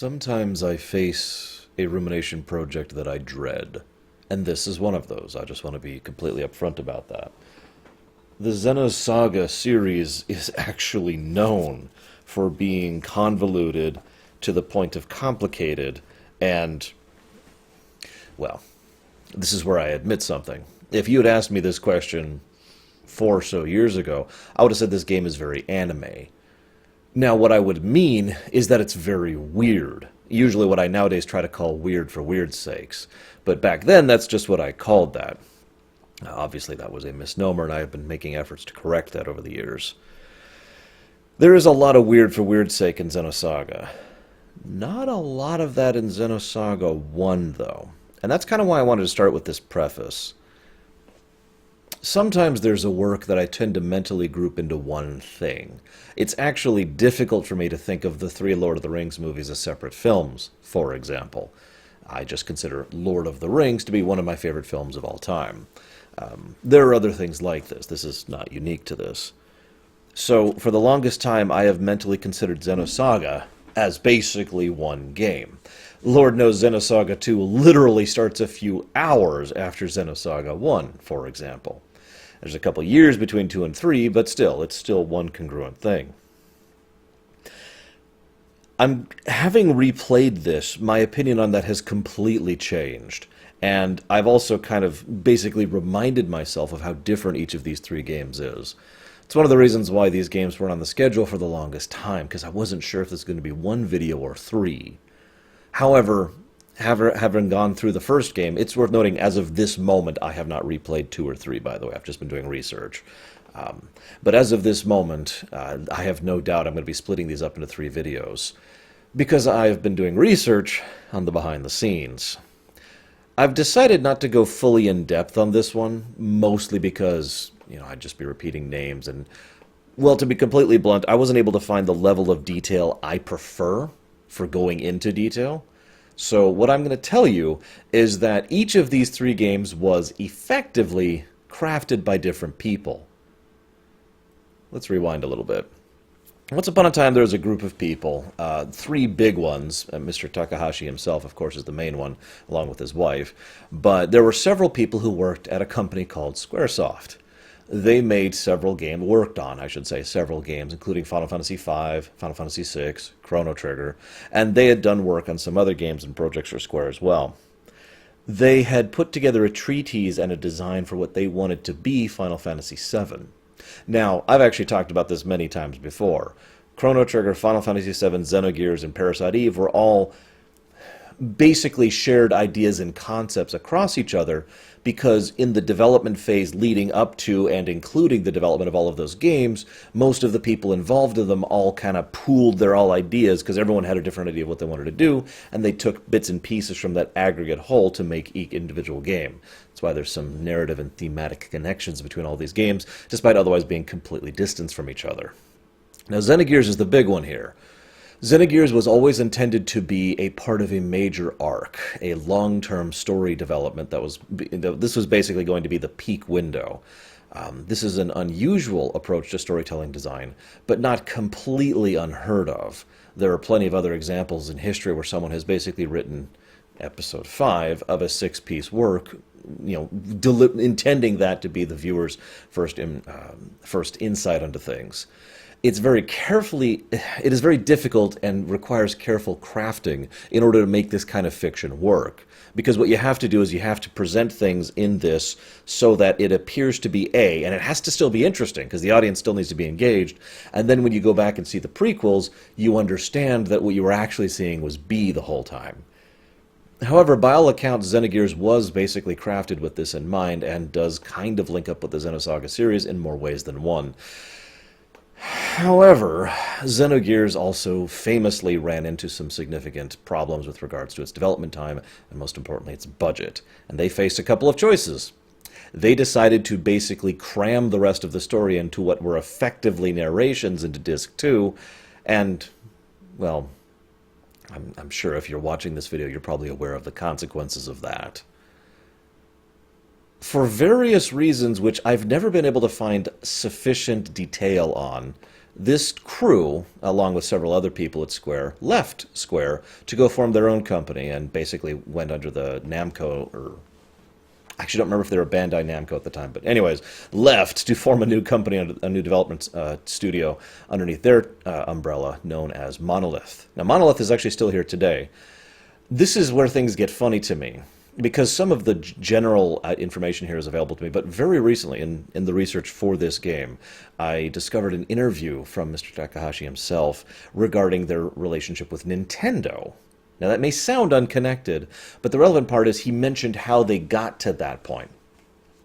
Sometimes I face a rumination project that I dread, and this is one of those. I just want to be completely upfront about that. The Xenosaga series is actually known for being convoluted to the point of complicated, and, well, this is where I admit something. If you had asked me this question 4 or so years ago, I would have said this game is very anime. Now, what I would mean is that it's very weird. Usually what I nowadays try to call weird for weird's sakes. But back then, that's just what I called that. Now, obviously, that was a misnomer, and I have been making efforts to correct that over the years. There is a lot of weird for weird's sake in Xenosaga. Not a lot of that in Xenosaga 1, though. And that's kind of why I wanted to start with this preface. Sometimes there's a work that I tend to mentally group into one thing. It's actually difficult for me to think of the 3 Lord of the Rings movies as separate films, for example. I just consider Lord of the Rings to be one of my favorite films of all time. There are other things like this. This is not unique to this. So, for the longest time, I have mentally considered Xenosaga as basically one game. Lord knows Xenosaga 2 literally starts a few hours after Xenosaga 1, for example. There's a couple years between 2 and 3, but still, it's still one congruent thing. Having replayed this, my opinion on that has completely changed. And I've also kind of basically reminded myself of how different each of these 3 games is. It's one of the reasons why these games weren't on the schedule for the longest time, because I wasn't sure if this was going to be 1 video or 3. However, having gone through the first game, it's worth noting, as of this moment, I have not replayed 2 or 3, by the way. I've just been doing research. But as of this moment, I have no doubt I'm going to be splitting these up into 3 videos, because I've been doing research on the behind the scenes. I've decided not to go fully in-depth on this one, mostly because, I'd just be repeating names, and, well, to be completely blunt, I wasn't able to find the level of detail I prefer for going into detail. So what I'm going to tell you is that each of these 3 games was effectively crafted by different people. Let's rewind a little bit. Once upon a time, there was a group of people, 3 big ones. Mr. Takahashi himself, of course, is the main one, along with his wife. But there were several people who worked at a company called Squaresoft. They made several games, several games, including Final Fantasy V, Final Fantasy VI, Chrono Trigger, and they had done work on some other games and projects for Square as well. They had put together a treatise and a design for what they wanted to be Final Fantasy VII. Now, I've actually talked about this many times before. Chrono Trigger, Final Fantasy VII, Xenogears, and Parasite Eve were all basically shared ideas and concepts across each other, because in the development phase leading up to and including the development of all of those games, most of the people involved in them all kind of pooled their all ideas, because everyone had a different idea of what they wanted to do, and they took bits and pieces from that aggregate whole to make each individual game. That's why there's some narrative and thematic connections between all these games, despite otherwise being completely distanced from each other. Now, Xenogears is the big one here. Xenogears was always intended to be a part of a major arc, a long-term story development this was basically going to be the peak window. This is an unusual approach to storytelling design, but not completely unheard of. There are plenty of other examples in history where someone has basically written episode 5 of a 6-piece work, intending that to be the viewer's first insight into things. It is very difficult and requires careful crafting in order to make this kind of fiction work. Because what you have to do is you have to present things in this so that it appears to be A, and it has to still be interesting, because the audience still needs to be engaged, and then when you go back and see the prequels, you understand that what you were actually seeing was B the whole time. However, by all accounts, Xenogears was basically crafted with this in mind, and does kind of link up with the Xenosaga series in more ways than one. However, Xenogears also famously ran into some significant problems with regards to its development time, and most importantly, its budget. And they faced a couple of choices. They decided to basically cram the rest of the story into what were effectively narrations into Disc 2, and, well, I'm sure if you're watching this video, you're probably aware of the consequences of that. For various reasons which I've never been able to find sufficient detail on, This crew, along with several other people at Square, left Square to go form their own company and basically went under the Namco, or I actually don't remember if they were Bandai Namco at the time, but anyways, left to form a new company, a new development studio underneath their umbrella known as Monolith. Now, Monolith is actually still here today. This is where things get funny to me, because some of the general information here is available to me, but very recently, in the research for this game, I discovered an interview from Mr. Takahashi himself regarding their relationship with Nintendo. Now, that may sound unconnected, but the relevant part is he mentioned how they got to that point.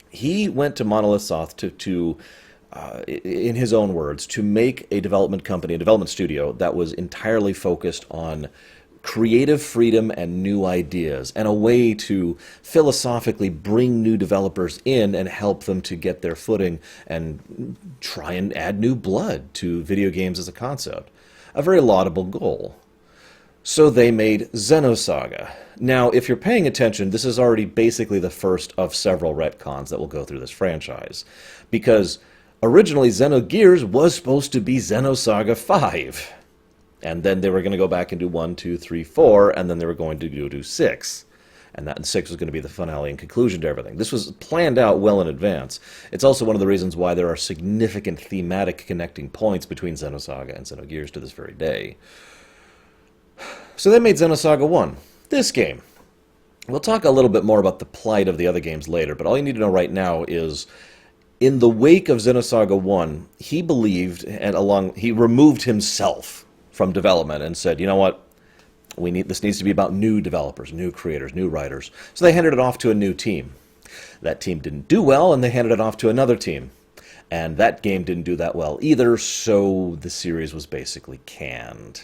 He went to Monolith Soft to in his own words, to make a development company, a development studio that was entirely focused on creative freedom and new ideas, and a way to philosophically bring new developers in and help them to get their footing and try and add new blood to video games as a concept. A very laudable goal. So they made Xenosaga. Now, if you're paying attention, this is already basically the first of several retcons that will go through this franchise. Because originally Xenogears was supposed to be Xenosaga 5. And then they were going to go back and do 1, 2, 3, 4, and then they were going to do 6. And that 6 was going to be the finale and conclusion to everything. This was planned out well in advance. It's also one of the reasons why there are significant thematic connecting points between Xenosaga and Xenogears to this very day. So they made Xenosaga 1, this game. We'll talk a little bit more about the plight of the other games later, but all you need to know right now is, in the wake of Xenosaga 1, he believed, and he removed himself from development and said, you know what, this needs to be about new developers, new creators, new writers. So they handed it off to a new team. That team didn't do well, and they handed it off to another team. And that game didn't do that well either, so the series was basically canned.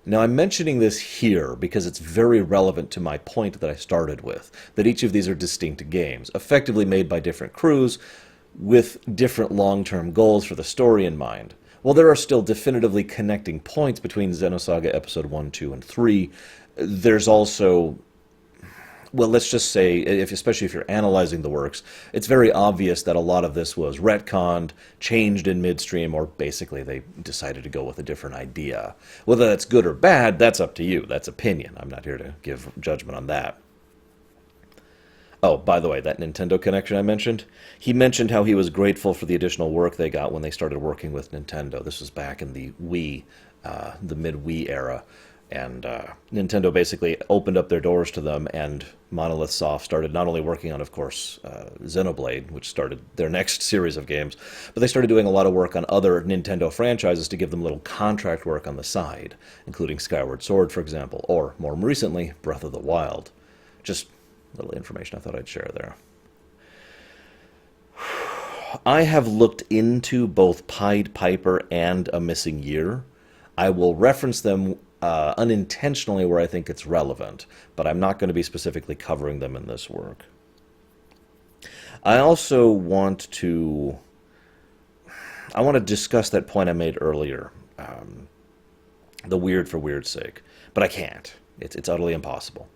Now, I'm mentioning this here because it's very relevant to my point that I started with, that each of these are distinct games, effectively made by different crews, with different long-term goals for the story in mind. While there are still definitively connecting points between Xenosaga Episode 1, 2, and 3, there's also, well, let's just say, especially if you're analyzing the works, it's very obvious that a lot of this was retconned, changed in midstream, or basically they decided to go with a different idea. Whether that's good or bad, that's up to you. That's opinion. I'm not here to give judgment on that. Oh, by the way, that Nintendo connection I mentioned, he mentioned how he was grateful for the additional work they got when they started working with Nintendo. This was back in the Wii, the mid-Wii era. And Nintendo basically opened up their doors to them, and Monolith Soft started not only working on, of course, Xenoblade, which started their next series of games, but they started doing a lot of work on other Nintendo franchises to give them little contract work on the side, including Skyward Sword, for example, or, more recently, Breath of the Wild. Just a little information I thought I'd share there. I have looked into both Pied Piper and A Missing Year. I will reference them unintentionally where I think it's relevant, but I'm not going to be specifically covering them in this work. I also want to discuss that point I made earlier, the weird for weird's sake, but I can't. It's utterly impossible.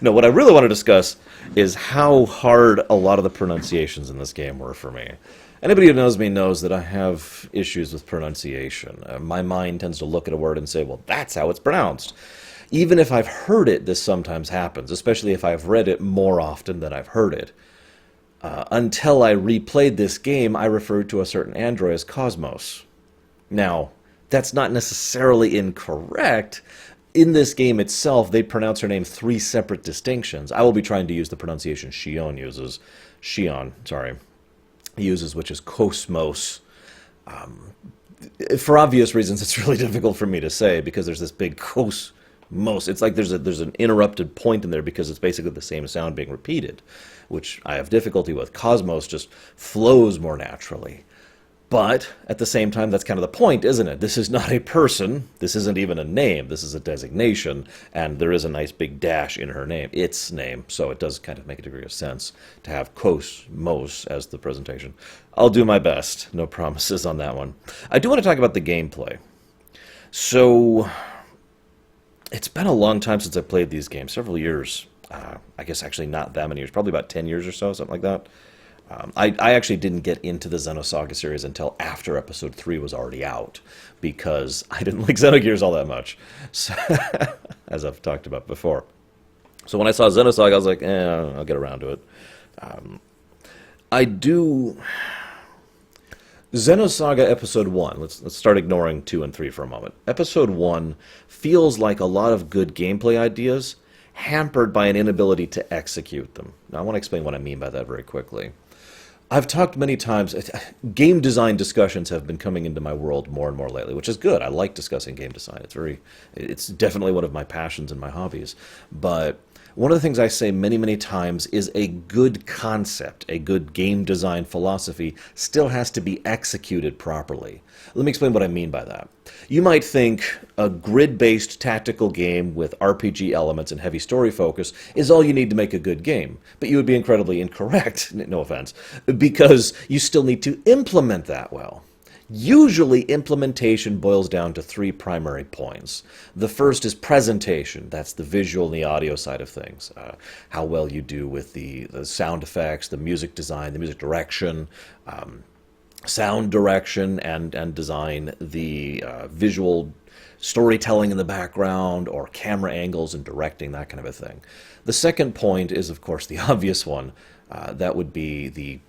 No, what I really want to discuss is how hard a lot of the pronunciations in this game were for me. Anybody who knows me knows that I have issues with pronunciation. My mind tends to look at a word and say, well, that's how it's pronounced. Even if I've heard it, this sometimes happens, especially if I've read it more often than I've heard it. Until I replayed this game, I referred to a certain android as Cosmos. Now, that's not necessarily incorrect. In this game itself, they pronounce her name 3 separate distinctions. I will be trying to use the pronunciation Shion uses, which is Cosmos. For obvious reasons, it's really difficult for me to say because there's this big Cosmos. It's like there's an interrupted point in there because it's basically the same sound being repeated, which I have difficulty with. Cosmos just flows more naturally. But, at the same time, that's kind of the point, isn't it? This is not a person, this isn't even a name, this is a designation, and there is a nice big dash in her name, its name, so it does kind of make a degree of sense to have Cosmos as the presentation. I'll do my best, no promises on that one. I do want to talk about the gameplay. So, it's been a long time since I played these games, several years. I guess actually not that many years, probably about 10 years or so, something like that. I actually didn't get into the Xenosaga series until after Episode 3 was already out, because I didn't like Xenogears all that much, so, as I've talked about before. So when I saw Xenosaga, I was like, I'll get around to it. I do... Xenosaga Episode 1, let's start ignoring 2 and 3 for a moment. Episode 1 feels like a lot of good gameplay ideas, hampered by an inability to execute them. Now, I want to explain what I mean by that very quickly. I've talked many times, game design discussions have been coming into my world more and more lately, which is good. I like discussing game design. It's definitely one of my passions and my hobbies. But one of the things I say many, many times is a good concept, a good game design philosophy, still has to be executed properly. Let me explain what I mean by that. You might think a grid-based tactical game with RPG elements and heavy story focus is all you need to make a good game. But you would be incredibly incorrect, no offense, because you still need to implement that well. Usually, implementation boils down to 3 primary points. The first is presentation. That's the visual and the audio side of things. How well you do with the sound effects, the music design, the music direction, sound direction and design, the visual storytelling in the background, or camera angles and directing, that kind of a thing. The second point is, of course, the obvious one. That would be the...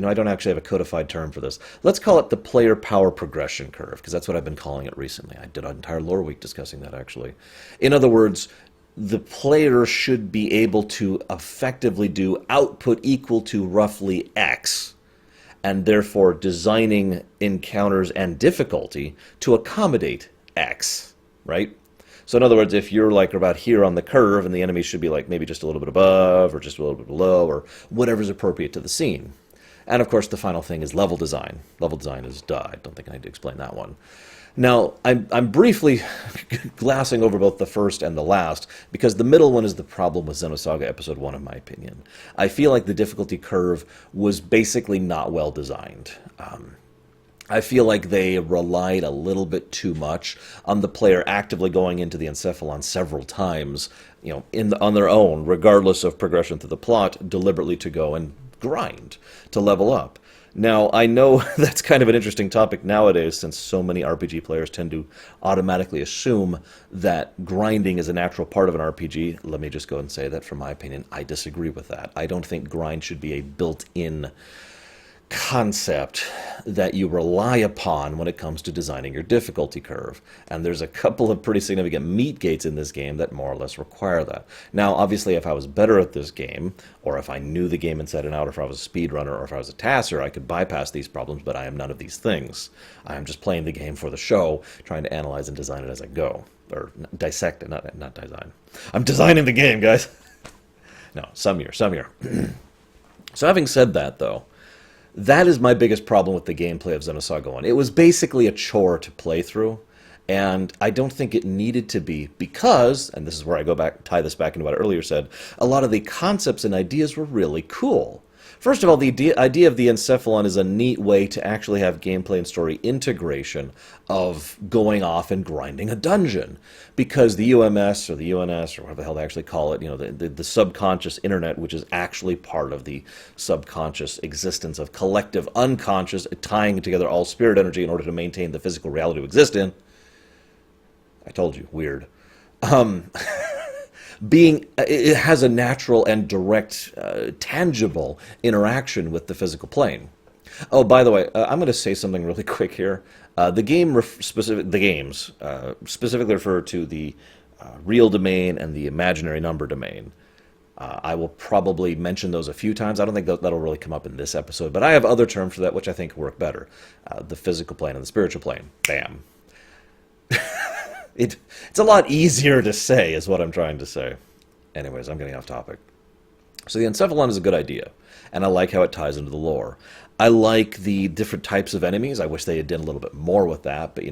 I don't actually have a codified term for this. Let's call it the player power progression curve, because that's what I've been calling it recently. I did an entire lore week discussing that, actually. In other words, the player should be able to effectively do output equal to roughly X, and therefore designing encounters and difficulty to accommodate X, right? So in other words, if you're like about here on the curve, and the enemy should be like maybe just a little bit above, or just a little bit below, or whatever's appropriate to the scene. And of course, the final thing is level design. Level design is duh. I don't think I need to explain that one. Now, I'm briefly glassing over both the first and the last, because the middle one is the problem with Xenosaga Episode 1, in my opinion. I feel like the difficulty curve was basically not well designed. I feel like they relied a little bit too much on the player actively going into the Cephalon several times, on their own, regardless of progression through the plot, deliberately to go and grind to level up. Now, I know that's kind of an interesting topic nowadays, since so many RPG players tend to automatically assume that grinding is a natural part of an RPG. Let me just go and say that, from my opinion, I disagree with that. I don't think grind should be a built-in concept that you rely upon when it comes to designing your difficulty curve. And there's a couple of pretty significant meat gates in this game that more or less require that. Now, obviously, if I was better at this game, or if I knew the game inside and out, or if I was a speedrunner, or if I was a tasser, I could bypass these problems, but I am none of these things. I am just playing the game for the show, trying to analyze and design it as I go. Or dissect it, not design. I'm designing the game, guys! No, some year. So having said that, though, that is my biggest problem with the gameplay of Xenosaga 1. It was basically a chore to play through, and I don't think it needed to be, because, and this is where I go back, tie this back into what I earlier said, a lot of the concepts and ideas were really cool. First of all, the idea of the Cephalon is a neat way to actually have gameplay and story integration of going off and grinding a dungeon. Because the UMS, or the UNS, or whatever the hell they actually call it, the subconscious internet, which is actually part of the subconscious existence of collective unconscious, tying together all spirit energy in order to maintain the physical reality we exist in. I told you, weird. It has a natural and direct, tangible interaction with the physical plane. Oh, by the way, I'm going to say something really quick here. The games specifically refer to the real domain and the imaginary number domain. I will probably mention those a few times. I don't think that'll really come up in this episode, but I have other terms for that which I think work better. The physical plane and the spiritual plane. Bam. It's a lot easier to say, is what I'm trying to say. Anyways, I'm getting off topic. So the Cephalon is a good idea, and I like how it ties into the lore. I like the different types of enemies. I wish they had done a little bit more with that, but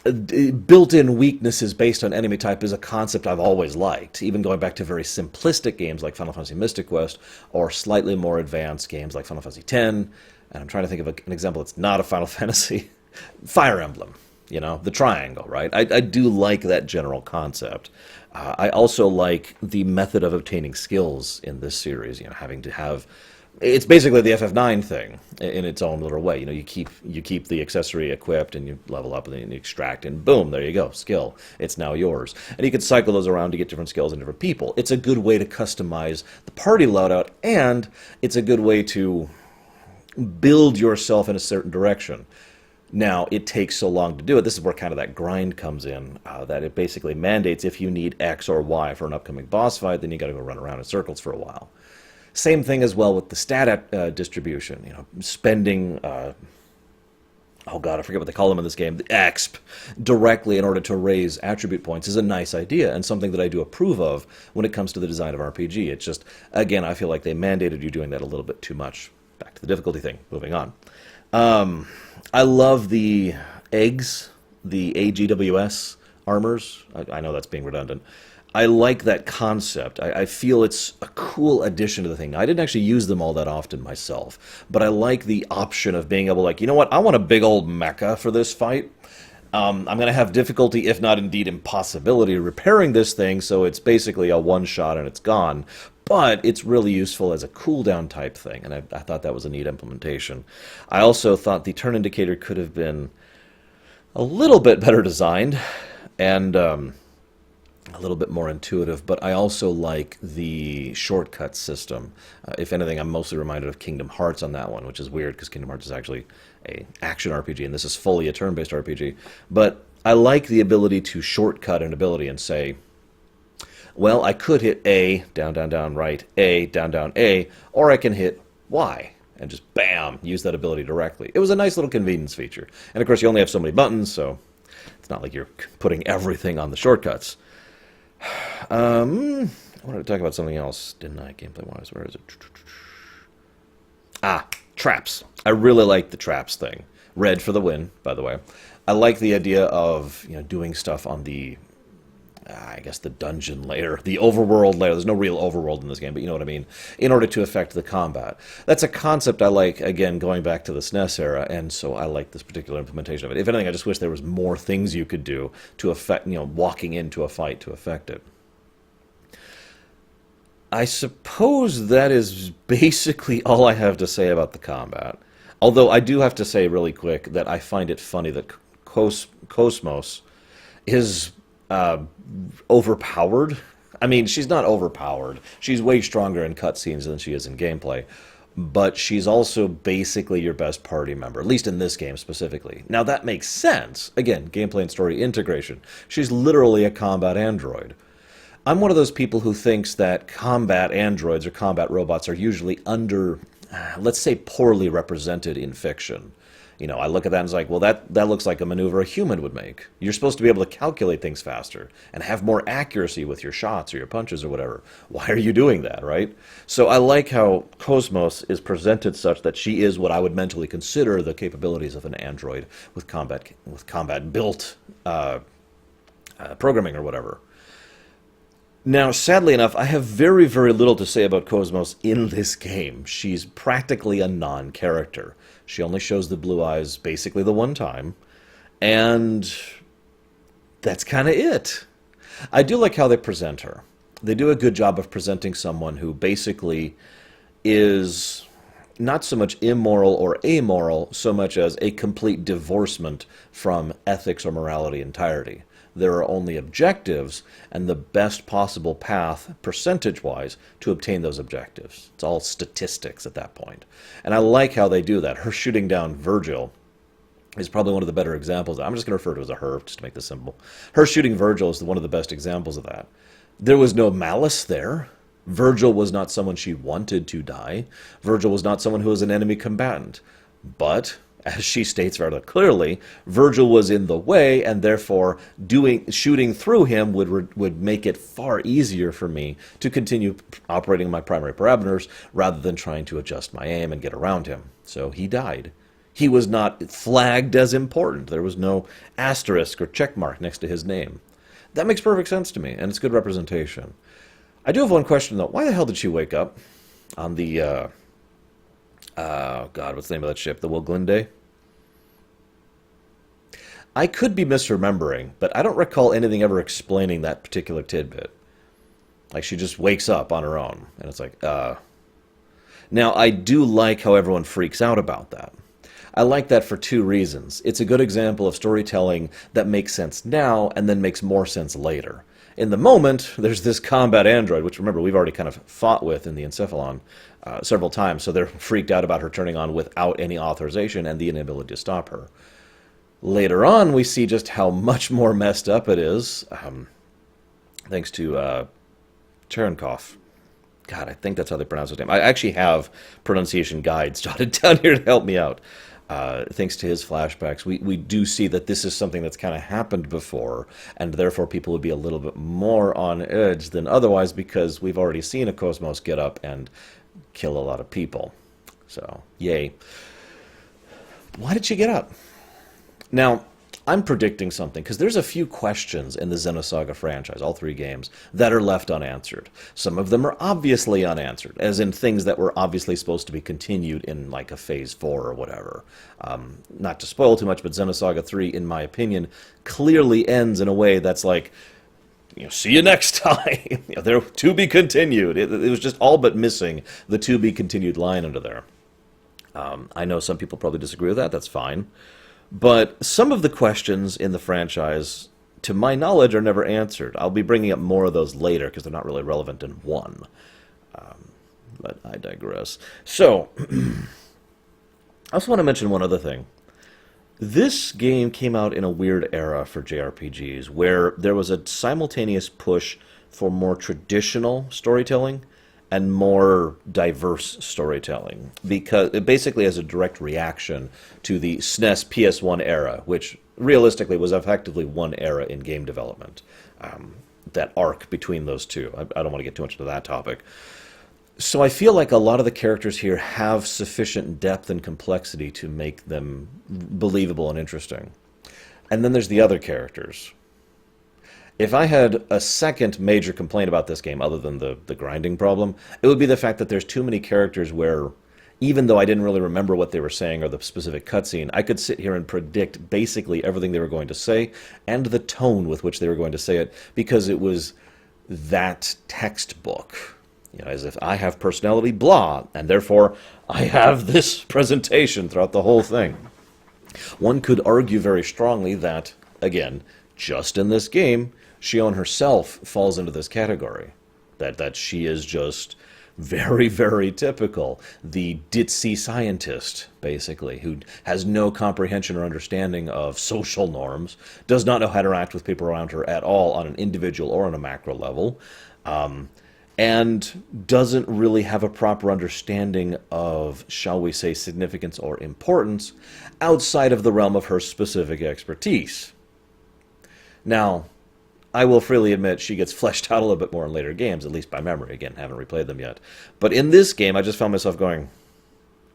the built-in weaknesses based on enemy type is a concept I've always liked, even going back to very simplistic games like Final Fantasy Mystic Quest, or slightly more advanced games like Final Fantasy X, and I'm trying to think of an example that's not a Final Fantasy. Fire Emblem. you know, the triangle, right? I do like that general concept. I also like the method of obtaining skills in this series, you know, having to have it's basically the FF9 thing in its own little way. You know, you keep the accessory equipped and you level up and then you extract and boom, there you go, skill. It's now yours. And you can cycle those around to get different skills in different people. It's a good way to customize the party loadout, and it's a good way to build yourself in a certain direction. Now, it takes so long to do it. This is where kind of that grind comes in, that it basically mandates if you need X or Y for an upcoming boss fight, then you got to go run around in circles for a while. Same thing as well with the stat distribution. You know, spending, oh god, I forget what they call them in this game, the exp, directly in order to raise attribute points is a nice idea and something that I do approve of when it comes to the design of RPG. It's just, again, I feel like they mandated you doing that a little bit too much. Back to the difficulty thing. Moving on. I love the eggs, the AGWS armors. I know that's being redundant. I like that concept. I feel it's a cool addition to the thing. Now, I didn't actually use them all that often myself, but I like the option of being able, like, you know what, I want a big old mecha for this fight. I'm going to have difficulty, if not indeed impossibility, repairing this thing, so it's basically a one-shot and it's gone. But it's really useful as a cooldown type thing, and I thought that was a neat implementation. I also thought the turn indicator could have been a little bit better designed, and a little bit more intuitive, but I also like the shortcut system. If anything, I'm mostly reminded of Kingdom Hearts on that one, which is weird because Kingdom Hearts is actually an action RPG, and this is fully a turn-based RPG. But I like the ability to shortcut an ability and say, well, I could hit A, down, down, down, right, A, down, down, A, or I can hit Y, and just bam, use that ability directly. It was a nice little convenience feature. And of course, you only have so many buttons, so it's not like you're putting everything on the shortcuts. I wanted to talk about something else, didn't I? Gameplay-wise, where is it? Ah, traps. I really like the traps thing. Red for the win, by the way. I like the idea of, you know, doing stuff on the, I guess, the dungeon layer, the overworld layer. There's no real overworld in this game, but you know what I mean, in order to affect the combat. That's a concept I like, again, going back to the SNES era, and so I like this particular implementation of it. If anything, I just wish there was more things you could do to affect, you know, walking into a fight to affect it. I suppose that is basically all I have to say about the combat. Although I do have to say really quick that I find it funny that Cosmos is overpowered. I mean, she's not overpowered. She's way stronger in cutscenes than she is in gameplay. But she's also basically your best party member, at least in this game specifically. Now, that makes sense. Again, gameplay and story integration. She's literally a combat android. I'm one of those people who thinks that combat androids or combat robots are usually let's say, poorly represented in fiction. You know, I look at that and it's like, well, that looks like a maneuver a human would make. You're supposed to be able to calculate things faster and have more accuracy with your shots or your punches or whatever. Why are you doing that, right? So I like how Cosmos is presented such that she is what I would mentally consider the capabilities of an android with combat built programming or whatever. Now, sadly enough, I have very, very little to say about Cosmos in this game. She's practically a non-character. She only shows the blue eyes basically the one time, and that's kind of it. I do like how they present her. They do a good job of presenting someone who basically is not so much immoral or amoral, so much as a complete divorcement from ethics or morality entirety. There are only objectives and the best possible path, percentage-wise, to obtain those objectives. It's all statistics at that point. And I like how they do that. Her shooting down Virgil is probably one of the better examples. I'm just going to refer to it as a her, just to make this simple. Her shooting Virgil is one of the best examples of that. There was no malice there. Virgil was not someone she wanted to die. Virgil was not someone who was an enemy combatant. But as she states rather clearly, Virgil was in the way, and therefore shooting through him would make it far easier for me to continue operating my primary parameters rather than trying to adjust my aim and get around him. So he died. He was not flagged as important. There was no asterisk or check mark next to his name. That makes perfect sense to me, and it's good representation. I do have one question, though. Why the hell did she wake up on the God, what's the name of that ship? The Wilglinde? I could be misremembering, but I don't recall anything ever explaining that particular tidbit. Like, she just wakes up on her own, and it's like, Now, I do like how everyone freaks out about that. I like that for two reasons. It's a good example of storytelling that makes sense now and then makes more sense later. In the moment, there's this combat android, which, remember, we've already kind of fought with in the Cephalon several times, so they're freaked out about her turning on without any authorization and the inability to stop her. Later on, we see just how much more messed up it is, thanks to Cherenkov. God, I think that's how they pronounce his name. I actually have pronunciation guides jotted down here to help me out. Thanks to his flashbacks, we do see that this is something that's kind of happened before, and therefore people would be a little bit more on edge than otherwise because we've already seen a Cosmos get up and kill a lot of people. So, yay. Why did she get up? Now, I'm predicting something, because there's a few questions in the Xenosaga franchise, all three games, that are left unanswered. Some of them are obviously unanswered, as in things that were obviously supposed to be continued in, like, a Phase 4 or whatever. Not to spoil too much, but Xenosaga 3, in my opinion, clearly ends in a way that's like, see you next time! They're to be continued. It was just all but missing the to be continued line under there. I know some people probably disagree with that, that's fine. But some of the questions in the franchise, to my knowledge, are never answered. I'll be bringing up more of those later, because they're not really relevant in 1. But I digress. So, I also want to mention one other thing. This game came out in a weird era for JRPGs, where there was a simultaneous push for more traditional storytelling and more diverse storytelling, because it basically as a direct reaction to the SNES PS1 era, which realistically was effectively one era in game development. That arc between those two. I don't want to get too much into that topic. So I feel like a lot of the characters here have sufficient depth and complexity to make them believable and interesting. And then there's the other characters. If I had a second major complaint about this game, other than the grinding problem, it would be the fact that there's too many characters where, even though I didn't really remember what they were saying or the specific cutscene, I could sit here and predict basically everything they were going to say, and the tone with which they were going to say it, because it was that textbook. As if I have personality, blah, and therefore I have this presentation throughout the whole thing. One could argue very strongly that, again, just in this game, Shion herself falls into this category. That she is just very, very typical. The ditzy scientist, basically, who has no comprehension or understanding of social norms, does not know how to interact with people around her at all on an individual or on a macro level, and doesn't really have a proper understanding of, shall we say, significance or importance outside of the realm of her specific expertise. Now, I will freely admit she gets fleshed out a little bit more in later games, at least by memory. Again, haven't replayed them yet. But in this game, I just found myself going,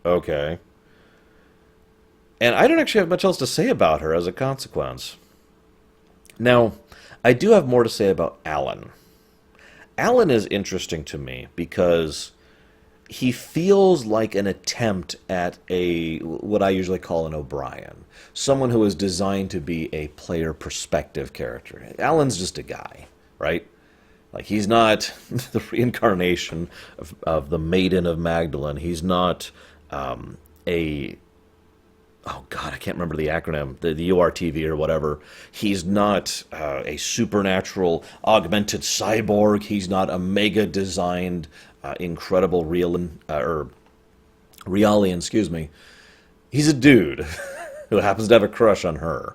okay. And I don't actually have much else to say about her as a consequence. Now, I do have more to say about Alan. Alan is interesting to me because he feels like an attempt at what I usually call an O'Brien. Someone who is designed to be a player perspective character. Alan's just a guy, right? Like, he's not the reincarnation of the Maiden of Magdalene. He's not oh God, I can't remember the acronym, the URTV or whatever. He's not a supernatural augmented cyborg. He's not a mega-designed incredible Realian, excuse me. He's a dude who happens to have a crush on her.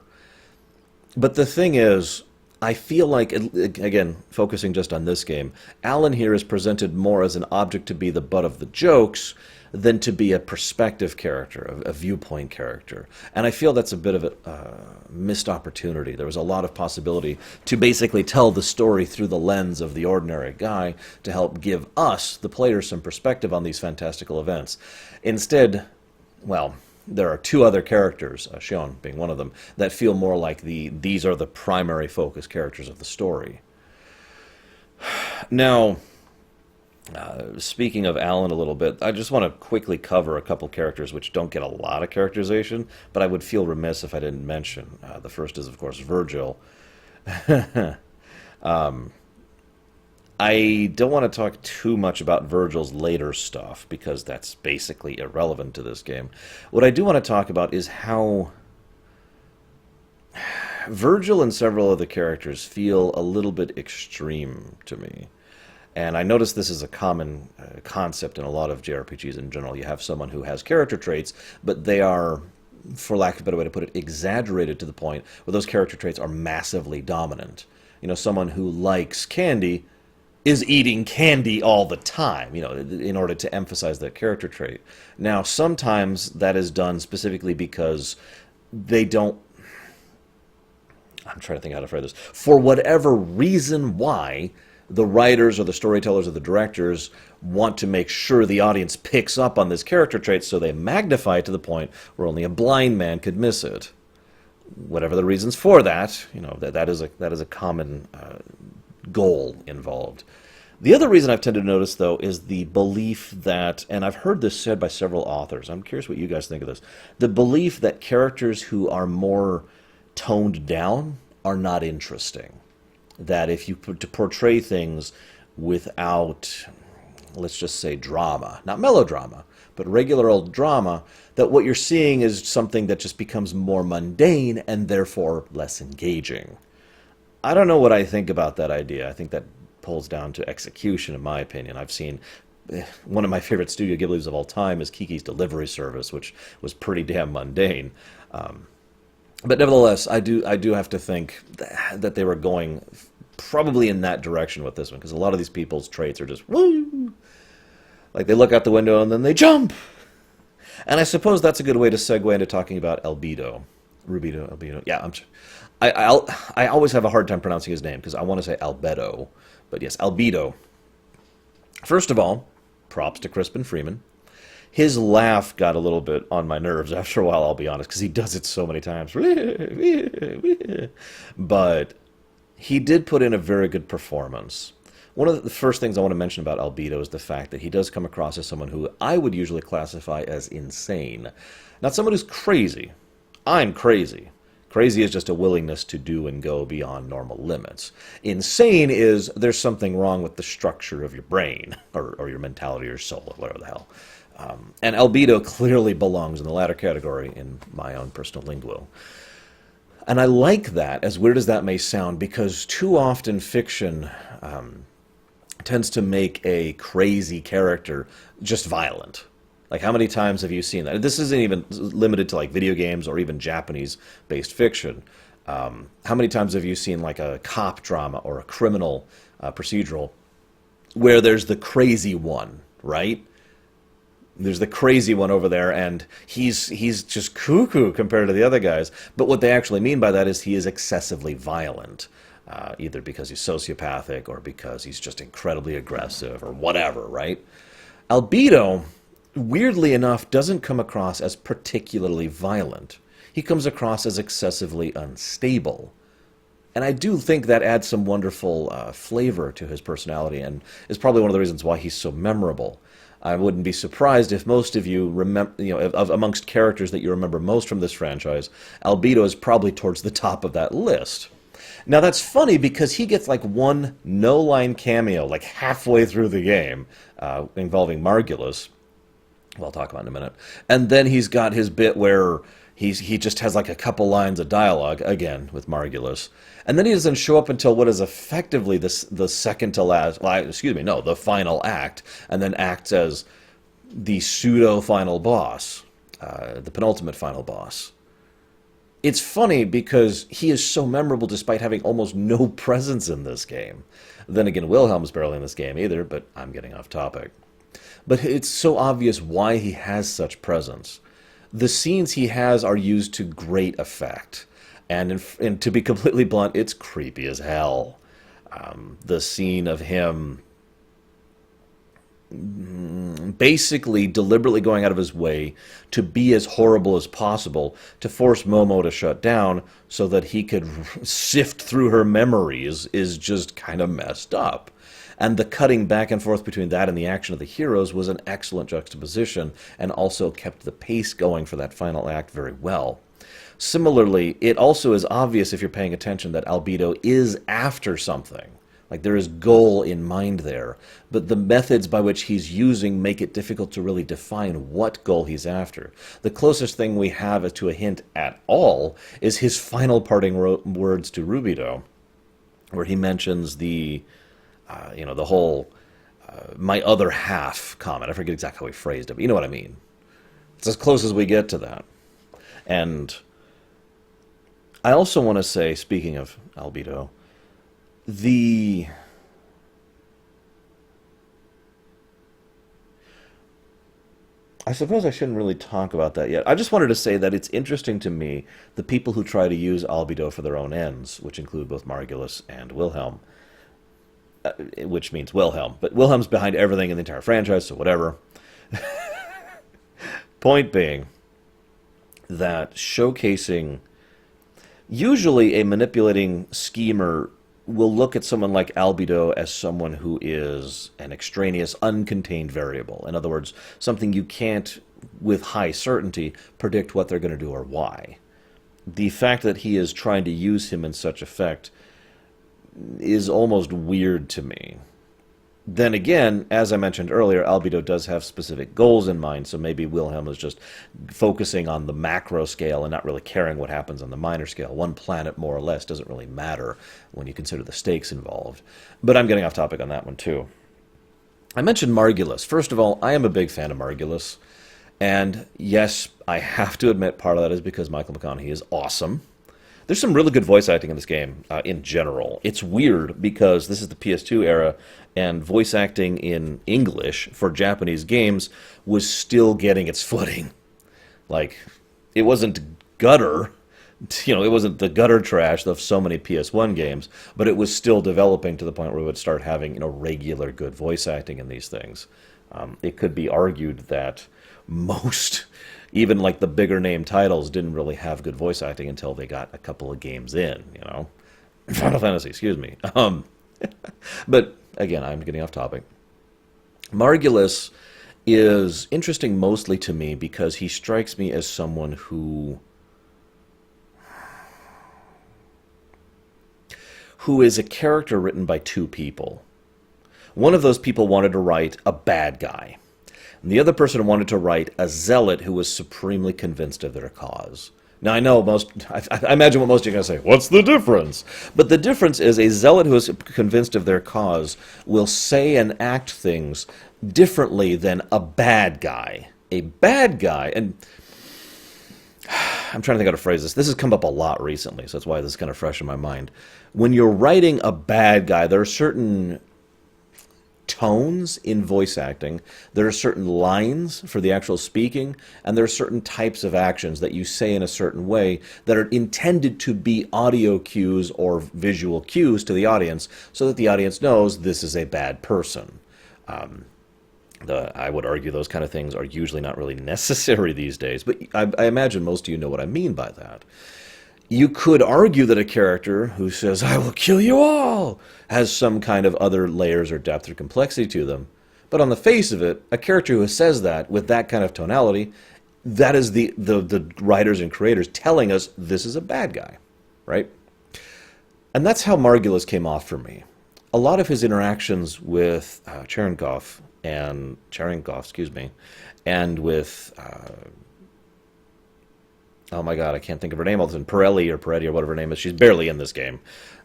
But the thing is, I feel like, again, focusing just on this game, Alan here is presented more as an object to be the butt of the jokes than to be a perspective character, a viewpoint character. And I feel that's a bit of a missed opportunity. There was a lot of possibility to basically tell the story through the lens of the ordinary guy to help give us, the players, some perspective on these fantastical events. Instead, well, there are two other characters, Shion being one of them, that feel more like these are the primary focus characters of the story. Now, Speaking of Alan a little bit, I just want to quickly cover a couple characters which don't get a lot of characterization, but I would feel remiss if I didn't mention. The first is, of course, Virgil. I don't want to talk too much about Virgil's later stuff because that's basically irrelevant to this game. What I do want to talk about is how Virgil and several other characters feel a little bit extreme to me. And I notice this is a common concept in a lot of JRPGs in general. You have someone who has character traits, but they are, for lack of a better way to put it, exaggerated to the point where those character traits are massively dominant. You know, someone who likes candy is eating candy all the time, you know, in order to emphasize that character trait. Now, sometimes that is done specifically because they don't, I'm trying to think how to phrase this, for whatever reason why the writers or the storytellers or the directors want to make sure the audience picks up on this character trait, so they magnify it to the point where only a blind man could miss it. Whatever the reasons for that, you know, that is a common goal involved. The other reason I've tended to notice, though, is the belief that, and I've heard this said by several authors, I'm curious what you guys think of this, the belief that characters who are more toned down are not interesting. That if you put to portray things without, let's just say, drama, not melodrama, but regular old drama, that what you're seeing is something that just becomes more mundane and therefore less engaging. I don't know what I think about that idea. I think that pulls down to execution, in my opinion. I've seen one of my favorite Studio Ghiblis of all time is Kiki's Delivery Service, which was pretty damn mundane. But nevertheless, I do have to think that they were going probably in that direction with this one, because a lot of these people's traits are just woo, like they look out the window and then they jump. And I suppose that's a good way to segue into talking about Albedo. Albedo. Yeah, I always have a hard time pronouncing his name because I want to say Albedo, but yes, Albedo. First of all, props to Crispin Freeman. His laugh got a little bit on my nerves after a while, I'll be honest, because he does it so many times. But he did put in a very good performance. One of the first things I want to mention about Albedo is the fact that he does come across as someone who I would usually classify as insane. Not someone who's crazy. I'm crazy. Crazy is just a willingness to do and go beyond normal limits. Insane is there's something wrong with the structure of your brain, or your mentality or soul, or whatever the hell. And Albedo clearly belongs in the latter category in my own personal linguo. And I like that, as weird as that may sound, because too often fiction tends to make a crazy character just violent. Like, how many times have you seen that? This isn't even limited to, like, video games or even Japanese-based fiction. How many times have you seen, like, a cop drama or a criminal procedural where there's the crazy one, right? There's the crazy one over there, and he's just cuckoo compared to the other guys. But what they actually mean by that is he is excessively violent, either because he's sociopathic or because he's just incredibly aggressive or whatever, right? Albedo, weirdly enough, doesn't come across as particularly violent. He comes across as excessively unstable. And I do think that adds some wonderful flavor to his personality and is probably one of the reasons why he's so memorable. I wouldn't be surprised if most of you remember, amongst characters that you remember most from this franchise, Albedo is probably towards the top of that list. Now that's funny because he gets like one no-line cameo like halfway through the game involving Margulis. Well, I'll talk about it in a minute. And then he's got his bit where he just has like a couple lines of dialogue, again, with Margulis. And then he doesn't show up until what is effectively the second to last, the final act, and then acts as the pseudo-final boss, the penultimate final boss. It's funny because he is so memorable despite having almost no presence in this game. Then again, Wilhelm's barely in this game either, but I'm getting off topic. But it's so obvious why he has such presence. The scenes he has are used to great effect. And to be completely blunt, it's creepy as hell. The scene of him basically deliberately going out of his way to be as horrible as possible to force Momo to shut down so that he could sift through her memories is just kind of messed up. And the cutting back and forth between that and the action of the heroes was an excellent juxtaposition, and also kept the pace going for that final act very well. Similarly, it also is obvious if you're paying attention that Albedo is after something. Like, there is goal in mind there, but the methods by which he's using make it difficult to really define what goal he's after. The closest thing we have to a hint at all is his final parting words to Rubido, where he mentions the whole my other half comment. I forget exactly how he phrased it, but you know what I mean. It's as close as we get to that. And I also want to say, speaking of Albedo, I suppose I shouldn't really talk about that yet. I just wanted to say that it's interesting to me, the people who try to use Albedo for their own ends, which include both Margulis and Wilhelm, which means Wilhelm. But Wilhelm's behind everything in the entire franchise, so whatever. Point being that showcasing... Usually a manipulating schemer will look at someone like Albedo as someone who is an extraneous, uncontained variable. In other words, something you can't, with high certainty, predict what they're going to do or why. The fact that he is trying to use him in such effect is almost weird to me. Then again, as I mentioned earlier, Albedo does have specific goals in mind, so maybe Wilhelm is just focusing on the macro scale and not really caring what happens on the minor scale. One planet, more or less, doesn't really matter when you consider the stakes involved. But I'm getting off topic on that one, too. I mentioned Margulis. First of all, I am a big fan of Margulis. And yes, I have to admit part of that is because Michael McConaughey is awesome. There's some really good voice acting in this game, in general. It's weird because this is the PS2 era, and voice acting in English for Japanese games was still getting its footing. Like, it wasn't gutter, it wasn't the gutter trash of so many PS1 games, but it was still developing to the point where we would start having, regular good voice acting in these things. It could be argued that most... Even like the bigger name titles didn't really have good voice acting until they got a couple of games in, Final Fantasy, excuse me. But again, I'm getting off topic. Margulis is interesting mostly to me because he strikes me as someone who is a character written by two people. One of those people wanted to write a bad guy. And the other person wanted to write a zealot who was supremely convinced of their cause. Now, I know I imagine what most of you are going to say, what's the difference? But the difference is a zealot who is convinced of their cause will say and act things differently than a bad guy. A bad guy, and I'm trying to think how to phrase this. This has come up a lot recently, so that's why this is kind of fresh in my mind. When you're writing a bad guy, there are certain tones in voice acting, there are certain lines for the actual speaking, and there are certain types of actions that you say in a certain way that are intended to be audio cues or visual cues to the audience so that the audience knows this is a bad person. I would argue those kind of things are usually not really necessary these days, but I imagine most of you know what I mean by that. You could argue that a character who says, I will kill you all, has some kind of other layers or depth or complexity to them. But on the face of it, a character who says that with that kind of tonality, that is the writers and creators telling us this is a bad guy, right? And that's how Margulis came off for me. A lot of his interactions with Cherenkov, and with... oh my god, I can't think of her name all of a sudden, Peretti or whatever her name is, she's barely in this game,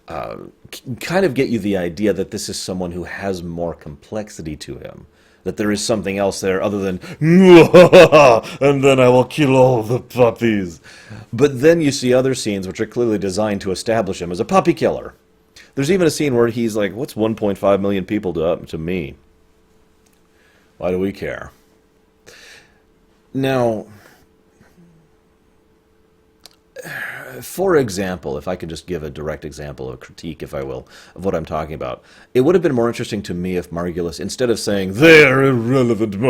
kind of get you the idea that this is someone who has more complexity to him. That there is something else there other than, and then I will kill all the puppies. But then you see other scenes which are clearly designed to establish him as a puppy killer. There's even a scene where he's like, what's 1.5 million people to me? Why do we care? Now... For example, if I could just give a direct example, a critique, if I will, of what I'm talking about, it would have been more interesting to me if Margulis, instead of saying, they're irrelevant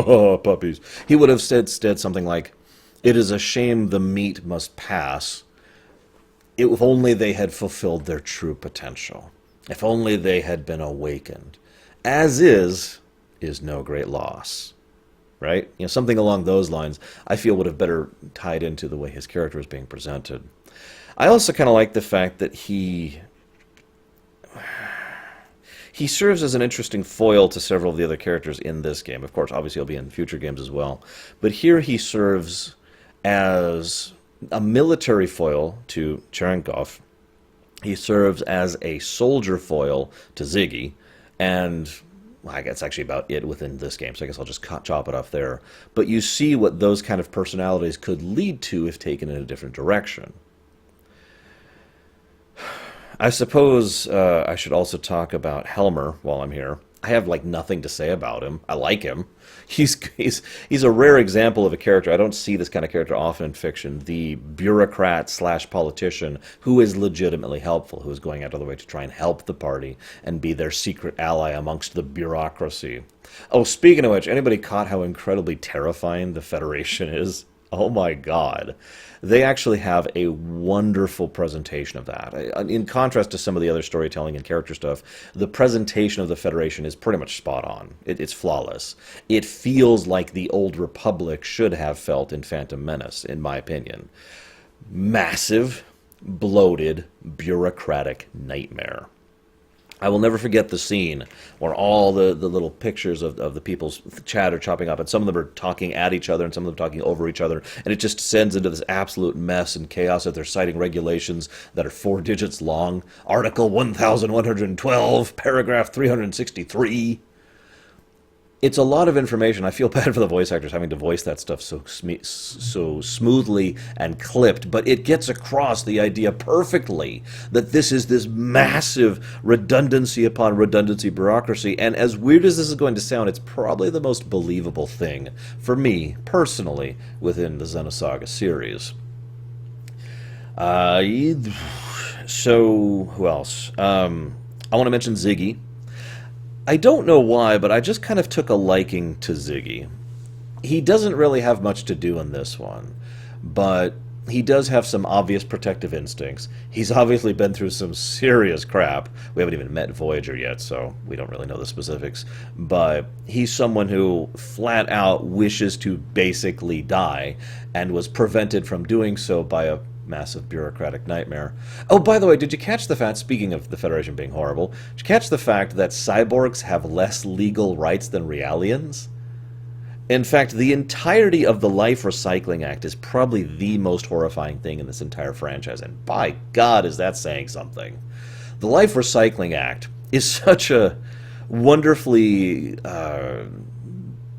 puppies, he would have said something like, it is a shame the meat must pass, if only they had fulfilled their true potential, if only they had been awakened. As is no great loss. Right? You know, something along those lines I feel would have better tied into the way his character is being presented. I also kind of like the fact that he serves as an interesting foil to several of the other characters in this game. Of course, obviously he'll be in future games as well. But here he serves as a military foil to Cherenkov. He serves as a soldier foil to Ziggy. And well, I guess that's actually about it within this game, so I guess I'll just chop it off there. But you see what those kind of personalities could lead to if taken in a different direction. I suppose I should also talk about Helmer while I'm here. I have like nothing to say about him. I like him. He's a rare example of a character. I don't see this kind of character often in fiction. The bureaucrat slash politician who is legitimately helpful, who is going out of the way to try and help the party and be their secret ally amongst the bureaucracy. Oh, speaking of which, anybody caught how incredibly terrifying the Federation is? Oh my God. They actually have a wonderful presentation of that. In contrast to some of the other storytelling and character stuff, the presentation of the Federation is pretty much spot on. It's flawless. It feels like the old Republic should have felt in Phantom Menace, in my opinion. Massive, bloated, bureaucratic nightmare. I will never forget the scene where all the little pictures of the people's chat are chopping up, and some of them are talking at each other, and some of them talking over each other, and it just descends into this absolute mess and chaos that they're citing regulations that are 4 digits long. Article 1112, paragraph 363. It's a lot of information. I feel bad for the voice actors having to voice that stuff so smoothly and clipped, but it gets across the idea perfectly that this is this massive redundancy upon redundancy bureaucracy, and as weird as this is going to sound, it's probably the most believable thing, for me, personally, within the Xenosaga series. So, who else? I want to mention Ziggy. I don't know why, but I just kind of took a liking to Ziggy. He doesn't really have much to do in this one, but he does have some obvious protective instincts. He's obviously been through some serious crap. We haven't even met Voyager yet, so we don't really know the specifics. But he's someone who flat out wishes to basically die and was prevented from doing so by a massive bureaucratic nightmare. Oh, by the way, did you catch the fact, speaking of the Federation being horrible, did you catch the fact that cyborgs have less legal rights than Realians? In fact, the entirety of the Life Recycling Act is probably the most horrifying thing in this entire franchise, and by God is that saying something. The Life Recycling Act is such a wonderfully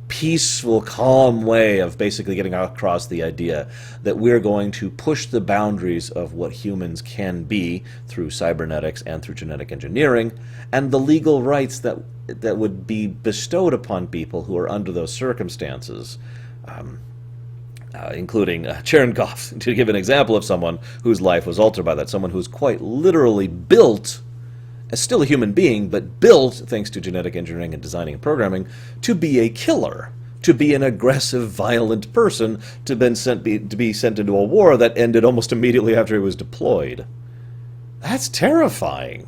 peaceful, calm way of basically getting across the idea that we're going to push the boundaries of what humans can be through cybernetics and through genetic engineering, and the legal rights that would be bestowed upon people who are under those circumstances, including Cherenkov, to give an example of someone whose life was altered by that, someone who's quite literally built as still a human being, but built, thanks to genetic engineering and designing and programming, to be a killer, to be an aggressive, violent person, to be sent into a war that ended almost immediately after he was deployed. That's terrifying.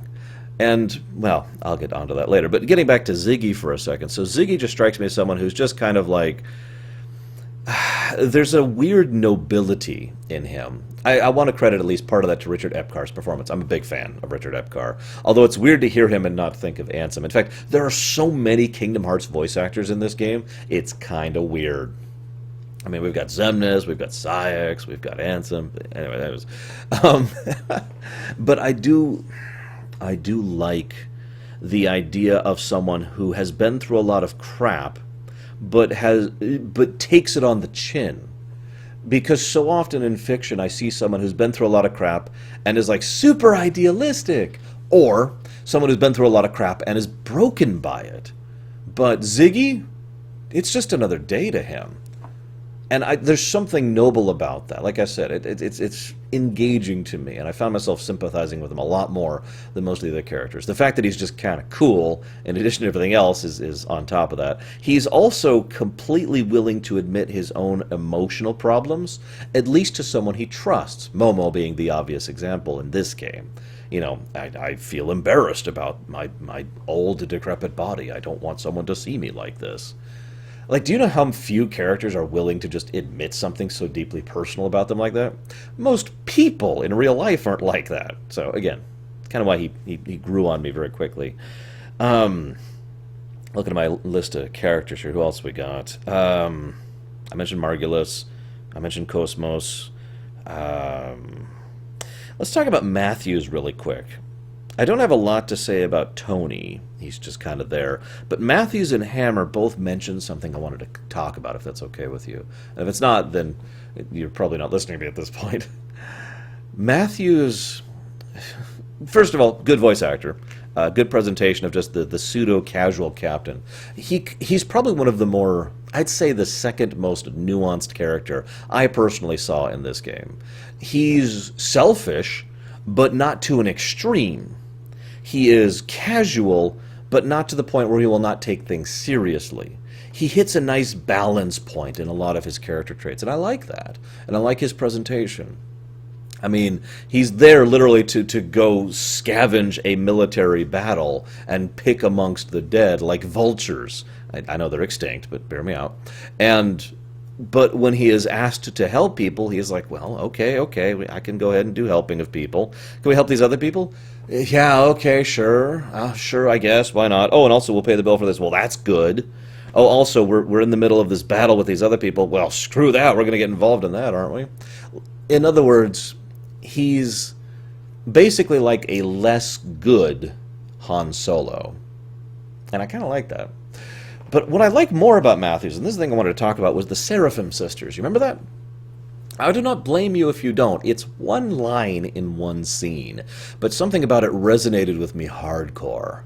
And, well, I'll get onto that later. But getting back to Ziggy for a second. So Ziggy just strikes me as someone who's just kind of like... there's a weird nobility in him. I want to credit at least part of that to Richard Epcar's performance. I'm a big fan of Richard Epcar. Although it's weird to hear him and not think of Ansem. In fact, there are so many Kingdom Hearts voice actors in this game, it's kind of weird. I mean, we've got Xemnas, we've got Saïx, we've got Ansem. Anyway, that was... but I do like the idea of someone who has been through a lot of crap, but takes it on the chin. Because so often in fiction I see someone who's been through a lot of crap and is like super idealistic, or someone who's been through a lot of crap and is broken by it. But Ziggy, it's just another day to him. And there's something noble about that. Like I said, it's engaging to me, and I found myself sympathizing with him a lot more than most of the other characters. The fact that he's just kind of cool, in addition to everything else, is on top of that. He's also completely willing to admit his own emotional problems, at least to someone he trusts, Momo being the obvious example in this game. I feel embarrassed about my old, decrepit body. I don't want someone to see me like this. Like, do you know how few characters are willing to just admit something so deeply personal about them like that? Most people in real life aren't like that. So, again, it's kind of why he grew on me very quickly. Looking at my list of characters here, who else we got? I mentioned Margulis. I mentioned Cosmos. Let's talk about Matthews really quick. I don't have a lot to say about Tony. He's just kind of there. But Matthews and Hammer both mentioned something I wanted to talk about, if that's okay with you. And if it's not, then you're probably not listening to me at this point. Matthews, first of all, good voice actor. Good presentation of just the pseudo-casual captain. He's probably one of the more, I'd say the second most nuanced character I personally saw in this game. He's selfish, but not to an extreme. He is casual, but not to the point where he will not take things seriously. He hits a nice balance point in a lot of his character traits, and I like that. And I like his presentation. I mean, he's there literally to go scavenge a military battle and pick amongst the dead like vultures. I know they're extinct, but bear me out. But when he is asked to help people, he is like, well, okay, I can go ahead and do helping of people. Can we help these other people? Yeah, okay, sure. Sure, I guess. Why not? Oh, and also we'll pay the bill for this. Well, that's good. Oh, also, we're in the middle of this battle with these other people. Well, screw that. We're going to get involved in that, aren't we? In other words, he's basically like a less good Han Solo. And I kind of like that. But what I like more about Matthews, and this is the thing I wanted to talk about, was the Seraphim sisters. You remember that? I do not blame you if you don't. It's one line in one scene, but something about it resonated with me hardcore.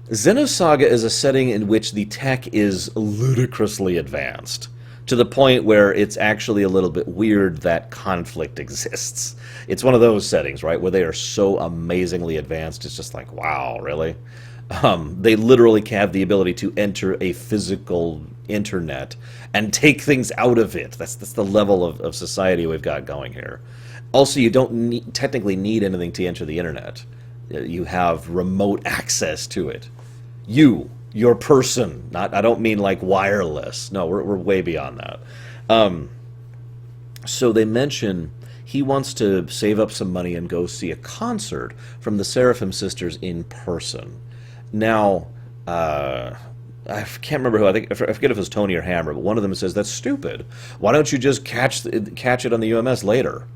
Xenosaga is a setting in which the tech is ludicrously advanced, to the point where it's actually a little bit weird that conflict exists. It's one of those settings, right, where they are so amazingly advanced, it's just like, wow, really? They literally have the ability to enter a physical internet and take things out of it. That's the level of society we've got going here. Also, you don't technically need anything to enter the internet. You have remote access to it. Your person. I don't mean like wireless. No, we're way beyond that. So they mention he wants to save up some money and go see a concert from the Seraphim sisters in person. Now, I can't remember who. I forget if it was Tony or Hammer, but one of them says, that's stupid. Why don't you just catch it on the UMS later?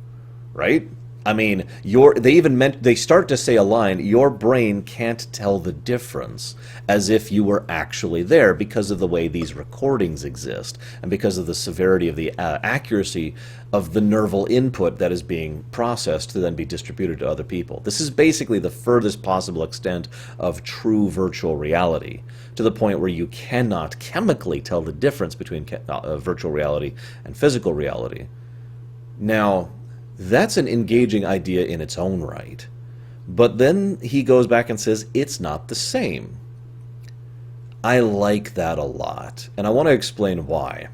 Right? I mean, they start to say a line, your brain can't tell the difference, as if you were actually there because of the way these recordings exist and because of the severity of the accuracy of the nerval input that is being processed to then be distributed to other people. This is basically the furthest possible extent of true virtual reality, to the point where you cannot chemically tell the difference between virtual reality and physical reality. Now, that's an engaging idea in its own right. But then he goes back and says, it's not the same. I like that a lot, and I want to explain why.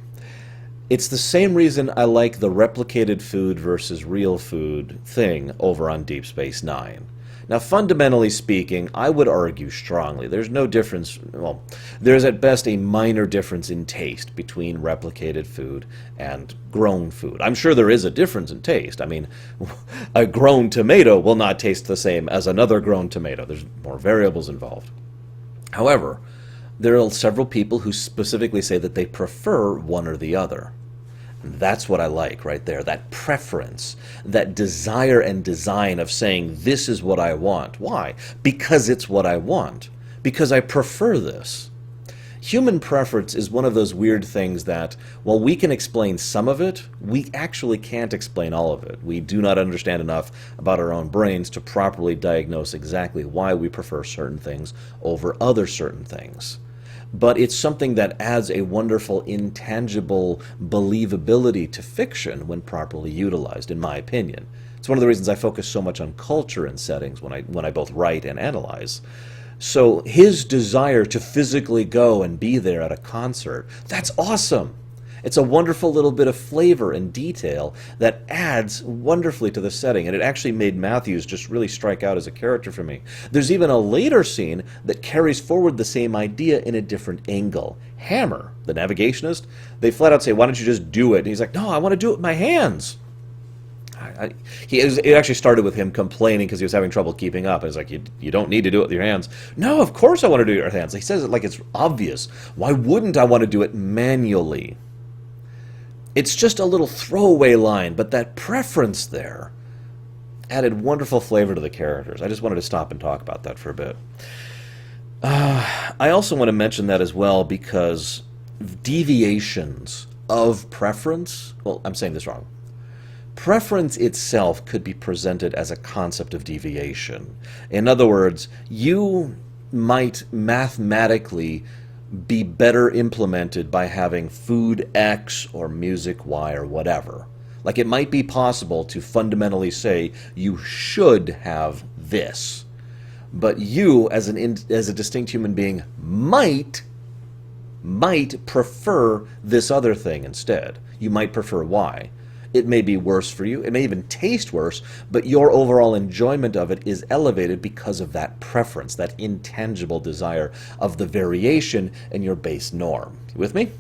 It's the same reason I like the replicated food versus real food thing over on Deep Space Nine. Now, fundamentally speaking, I would argue strongly there's no difference, well, there's at best a minor difference in taste between replicated food and grown food. I'm sure there is a difference in taste. I mean, a grown tomato will not taste the same as another grown tomato. There's more variables involved. However, there are several people who specifically say that they prefer one or the other. That's what I like right there, that preference, that desire and design of saying, this is what I want. Why? Because it's what I want. Because I prefer this. Human preference is one of those weird things that, while we can explain some of it, we actually can't explain all of it. We do not understand enough about our own brains to properly diagnose exactly why we prefer certain things over other certain things. But it's something that adds a wonderful, intangible believability to fiction when properly utilized, in my opinion. It's one of the reasons I focus so much on culture and settings when I both write and analyze. So his desire to physically go and be there at a concert, that's awesome. It's a wonderful little bit of flavor and detail that adds wonderfully to the setting, and it actually made Matthews just really strike out as a character for me. There's even a later scene that carries forward the same idea in a different angle. Hammer, the navigationist, they flat out say, why don't you just do it? And he's like, no, I want to do it with my hands. It actually started with him complaining because he was having trouble keeping up. It's like, you don't need to do it with your hands. No, of course I want to do it with your hands. He says it like it's obvious. Why wouldn't I want to do it manually? It's just a little throwaway line, but that preference there added wonderful flavor to the characters. I just wanted to stop and talk about that for a bit. I also want to mention that as well because deviations of preference, well, I'm saying this wrong. Preference itself could be presented as a concept of deviation. In other words, you might mathematically be better implemented by having food X or music Y or whatever. Like it might be possible to fundamentally say you should have this, but you as a distinct human being might prefer this other thing instead. You might prefer Y. It may be worse for you, it may even taste worse, but your overall enjoyment of it is elevated because of that preference, that intangible desire of the variation in your base norm. You with me?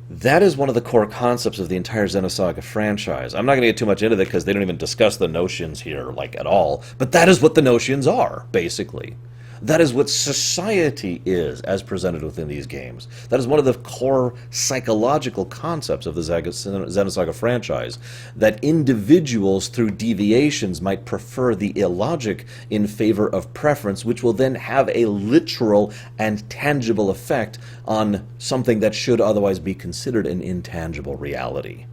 That is one of the core concepts of the entire Xenosaga franchise. I'm not going to get too much into that because they don't even discuss the notions here, like, at all, but that is what the notions are, basically. That is what society is as presented within these games. That is one of the core psychological concepts of the Xenosaga franchise, that individuals through deviations might prefer the illogic in favor of preference, which will then have a literal and tangible effect on something that should otherwise be considered an intangible reality.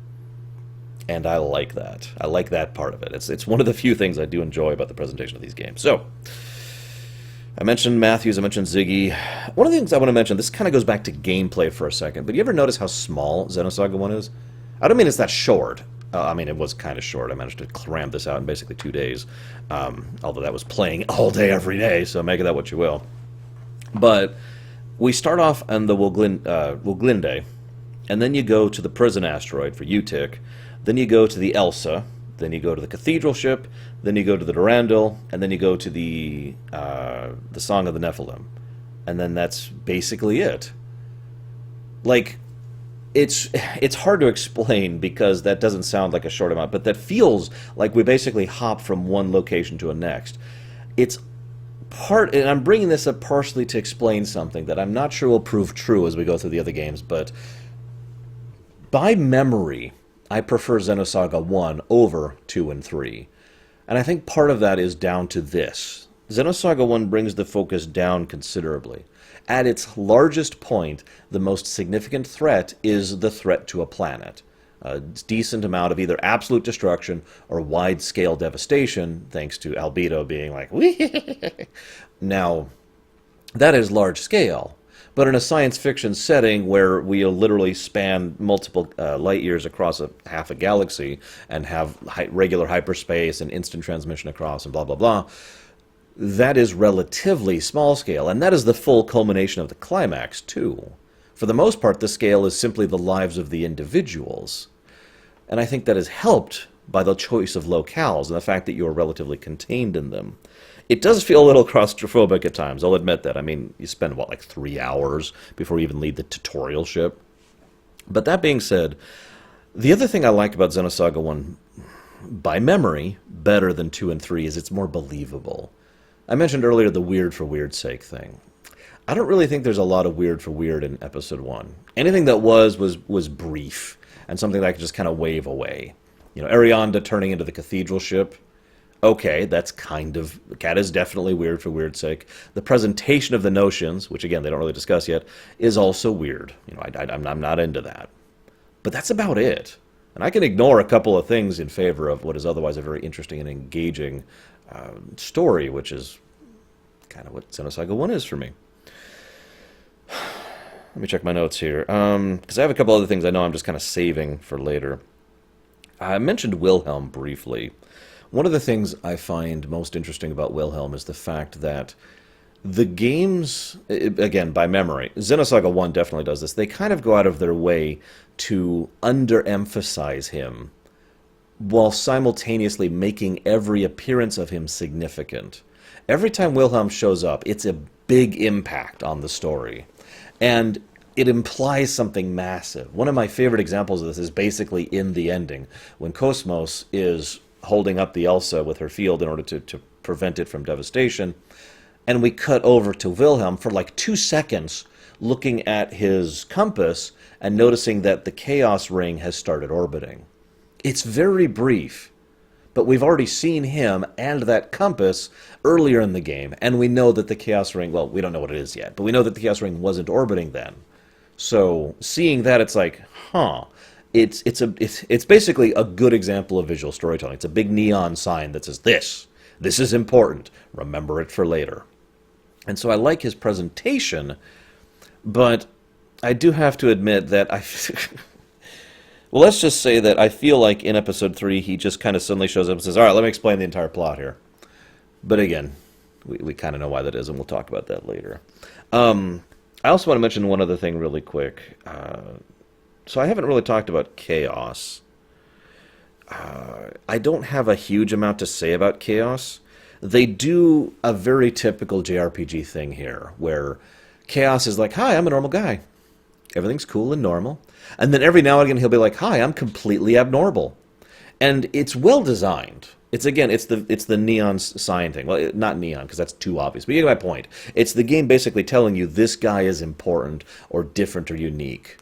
And I like that. I like that part of it. It's one of the few things I do enjoy about the presentation of these games. So, I mentioned Matthews, I mentioned Ziggy. One of the things I want to mention, this kind of goes back to gameplay for a second, but you ever notice how small Xenosaga 1 is? I don't mean it's that short. I mean, it was kind of short. I managed to cram this out in basically 2 days, although that was playing all day, every day, so make of that what you will. But we start off on the Woglinde, and then you go to the prison asteroid for Utic, then you go to the Elsa, then you go to the cathedral ship, then you go to the Durandal, and then you go to the Song of the Nephilim. And then that's basically it. Like, it's hard to explain because that doesn't sound like a short amount, but that feels like we basically hop from one location to a next. It's part, and I'm bringing this up partially to explain something that I'm not sure will prove true as we go through the other games, but by memory, I prefer Xenosaga 1 over 2 and 3. And I think part of that is down to this. Xenosaga 1 brings the focus down considerably. At its largest point, the most significant threat is the threat to a planet. A decent amount of either absolute destruction or wide-scale devastation, thanks to Albedo being like, wee. Now, that is large scale. But in a science fiction setting where we literally span multiple light years across half a galaxy and have regular hyperspace and instant transmission across and blah, blah, blah, that is relatively small scale. And that is the full culmination of the climax, too. For the most part, the scale is simply the lives of the individuals. And I think that is helped by the choice of locales and the fact that you are relatively contained in them. It does feel a little claustrophobic at times, I'll admit that. I mean, you spend, what, like 3 hours before you even leave the tutorial ship? But that being said, the other thing I like about Xenosaga 1, by memory, better than 2 and 3, is it's more believable. I mentioned earlier the weird for weird's sake thing. I don't really think there's a lot of weird for weird in Episode 1. Anything that was brief, and something that I could just kind of wave away. You know, Arianda turning into the cathedral ship. Okay, that's that is definitely weird for weird's sake. The presentation of the notions, which again they don't really discuss yet, is also weird. You know, I'm not into that. But that's about it. And I can ignore a couple of things in favor of what is otherwise a very interesting and engaging story, which is kind of what Xenosaga 1 is for me. Let me check my notes here, because I have a couple other things I know I'm just kind of saving for later. I mentioned Wilhelm briefly. One of the things I find most interesting about Wilhelm is the fact that The games, again, by memory, Xenosaga 1 definitely does this. They kind of go out of their way to underemphasize him while simultaneously making every appearance of him significant. Every time Wilhelm shows up, it's a big impact on the story. And it implies something massive. One of my favorite examples of this is basically in the ending, when Cosmos is holding up the Elsa with her field in order to prevent it from devastation, and we cut over to Wilhelm for like 2 seconds, looking at his compass and noticing that the Chaos Ring has started orbiting. It's very brief, but we've already seen him and that compass earlier in the game, and we know that the Chaos Ring, well, we don't know what it is yet, but we know that the Chaos Ring wasn't orbiting then. So seeing that, it's like, huh. It's basically a good example of visual storytelling. It's a big neon sign that says, this is important. Remember it for later. And so I like his presentation, but I do have to admit that well, let's just say that I feel like in episode 3 he just kind of suddenly shows up and says, all right, let me explain the entire plot here. But again, we kind of know why that is, and we'll talk about that later. I also want to mention one other thing really quick. So I haven't really talked about Chaos. I don't have a huge amount to say about Chaos. They do a very typical JRPG thing here, where Chaos is like, hi, I'm a normal guy. Everything's cool and normal. And then every now and again he'll be like, hi, I'm completely abnormal. And it's well designed. It's the neon sign thing. Well, not neon, because that's too obvious. But you get my point. It's the game basically telling you this guy is important or different or unique.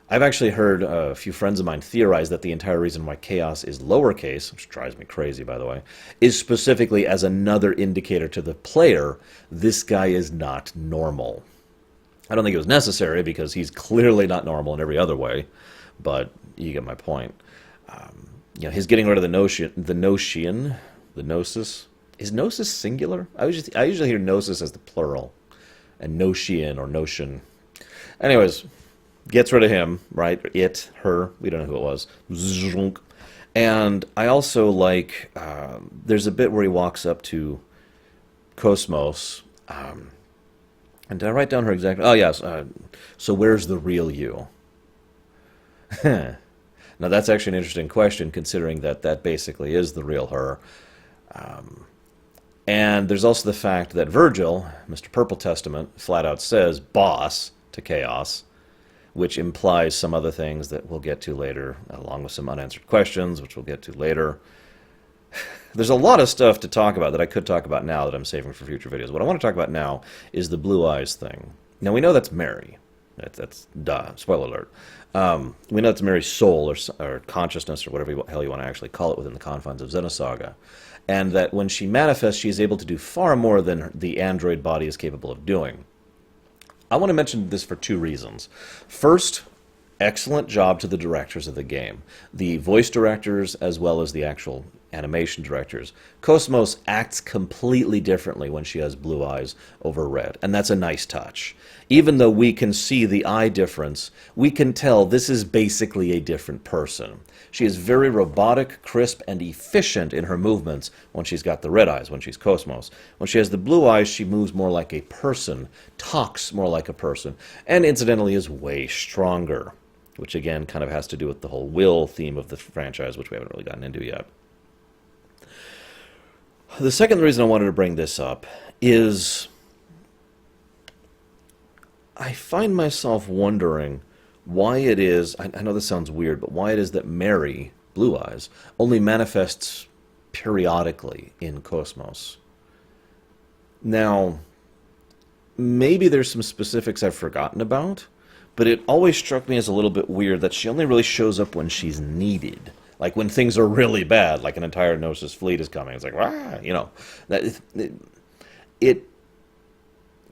I've actually heard a few friends of mine theorize that the entire reason why Chaos is lowercase, which drives me crazy, by the way, is specifically as another indicator to the player, this guy is not normal. I don't think it was necessary, because he's clearly not normal in every other way, but you get my point. His getting rid of the gnosis. Is gnosis singular? I usually hear gnosis as the plural, and notion or notion. Anyways, gets rid of him, right? It, her, we don't know who it was. Zhunk. And I also like, there's a bit where he walks up to Cosmos, and did I write down her exact... Oh, yes. So where's the real you? Now, that's actually an interesting question, considering that basically is the real her. And there's also the fact that Virgil, Mr. Purple Testament, flat out says boss to Chaos, which implies some other things that we'll get to later, along with some unanswered questions, which we'll get to later. There's a lot of stuff to talk about that I could talk about now that I'm saving for future videos. What I want to talk about now is the blue eyes thing. Now, we know that's Mary. That's duh, spoiler alert. We know it's Mary's soul or consciousness or whatever the hell you want to actually call it within the confines of Xenosaga. And that when she manifests, she is able to do far more than the android body is capable of doing. I want to mention this for 2 reasons. First, excellent job to the directors of the game. The voice directors as well as the actual animation directors. Cosmos acts completely differently when she has blue eyes over red, and that's a nice touch. Even though we can see the eye difference, we can tell this is basically a different person. She is very robotic, crisp, and efficient in her movements when she's got the red eyes, when she's Cosmos. When she has the blue eyes, she moves more like a person, talks more like a person, and incidentally is way stronger, which again kind of has to do with the whole Wille theme of the franchise, which we haven't really gotten into yet. The second reason I wanted to bring this up is I find myself wondering why it is, I know this sounds weird, but why it is that Mary, Blue Eyes, only manifests periodically in Cosmos. Now, maybe there's some specifics I've forgotten about, but it always struck me as a little bit weird that she only really shows up when she's needed. Like when things are really bad, like an entire Gnosis fleet is coming. It's like, rah, you know. It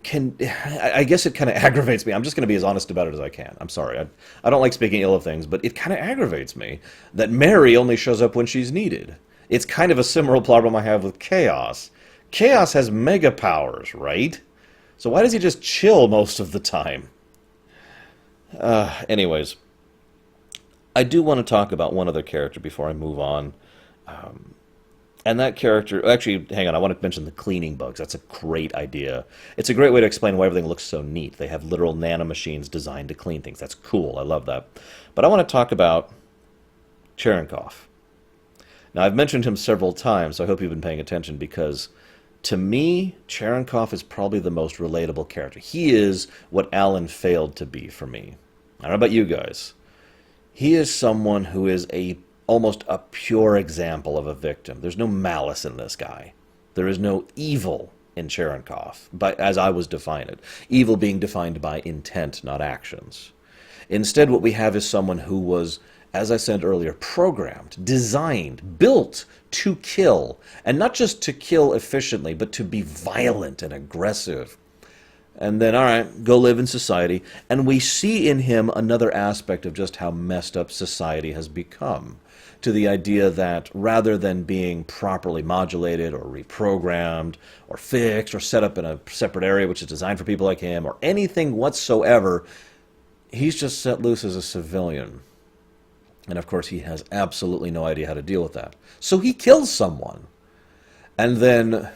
can, I guess it kind of aggravates me. I'm just going to be as honest about it as I can. I'm sorry. I don't like speaking ill of things, but it kind of aggravates me that Mary only shows up when she's needed. It's kind of a similar problem I have with Chaos. Chaos has mega powers, right? So why does he just chill most of the time? Anyways, I do want to talk about one other character before I move on. And that character, actually, hang on, I want to mention the cleaning bugs. That's a great idea. It's a great way to explain why everything looks so neat. They have literal nanomachines designed to clean things. That's cool. I love that. But I want to talk about Cherenkov. Now, I've mentioned him several times, so I hope you've been paying attention, because to me, Cherenkov is probably the most relatable character. He is what Alan failed to be for me. I don't know about you guys. He is someone who is almost a pure example of a victim. There's no malice in this guy. There is no evil in Cherenkov, as I was defined it. Evil being defined by intent, not actions. Instead, what we have is someone who was, as I said earlier, programmed, designed, built to kill. And not just to kill efficiently, but to be violent and aggressive. And then, all right, go live in society. And we see in him another aspect of just how messed up society has become. To the idea that rather than being properly modulated or reprogrammed or fixed or set up in a separate area which is designed for people like him or anything whatsoever, he's just set loose as a civilian. And of course he has absolutely no idea how to deal with that. So he kills someone. And then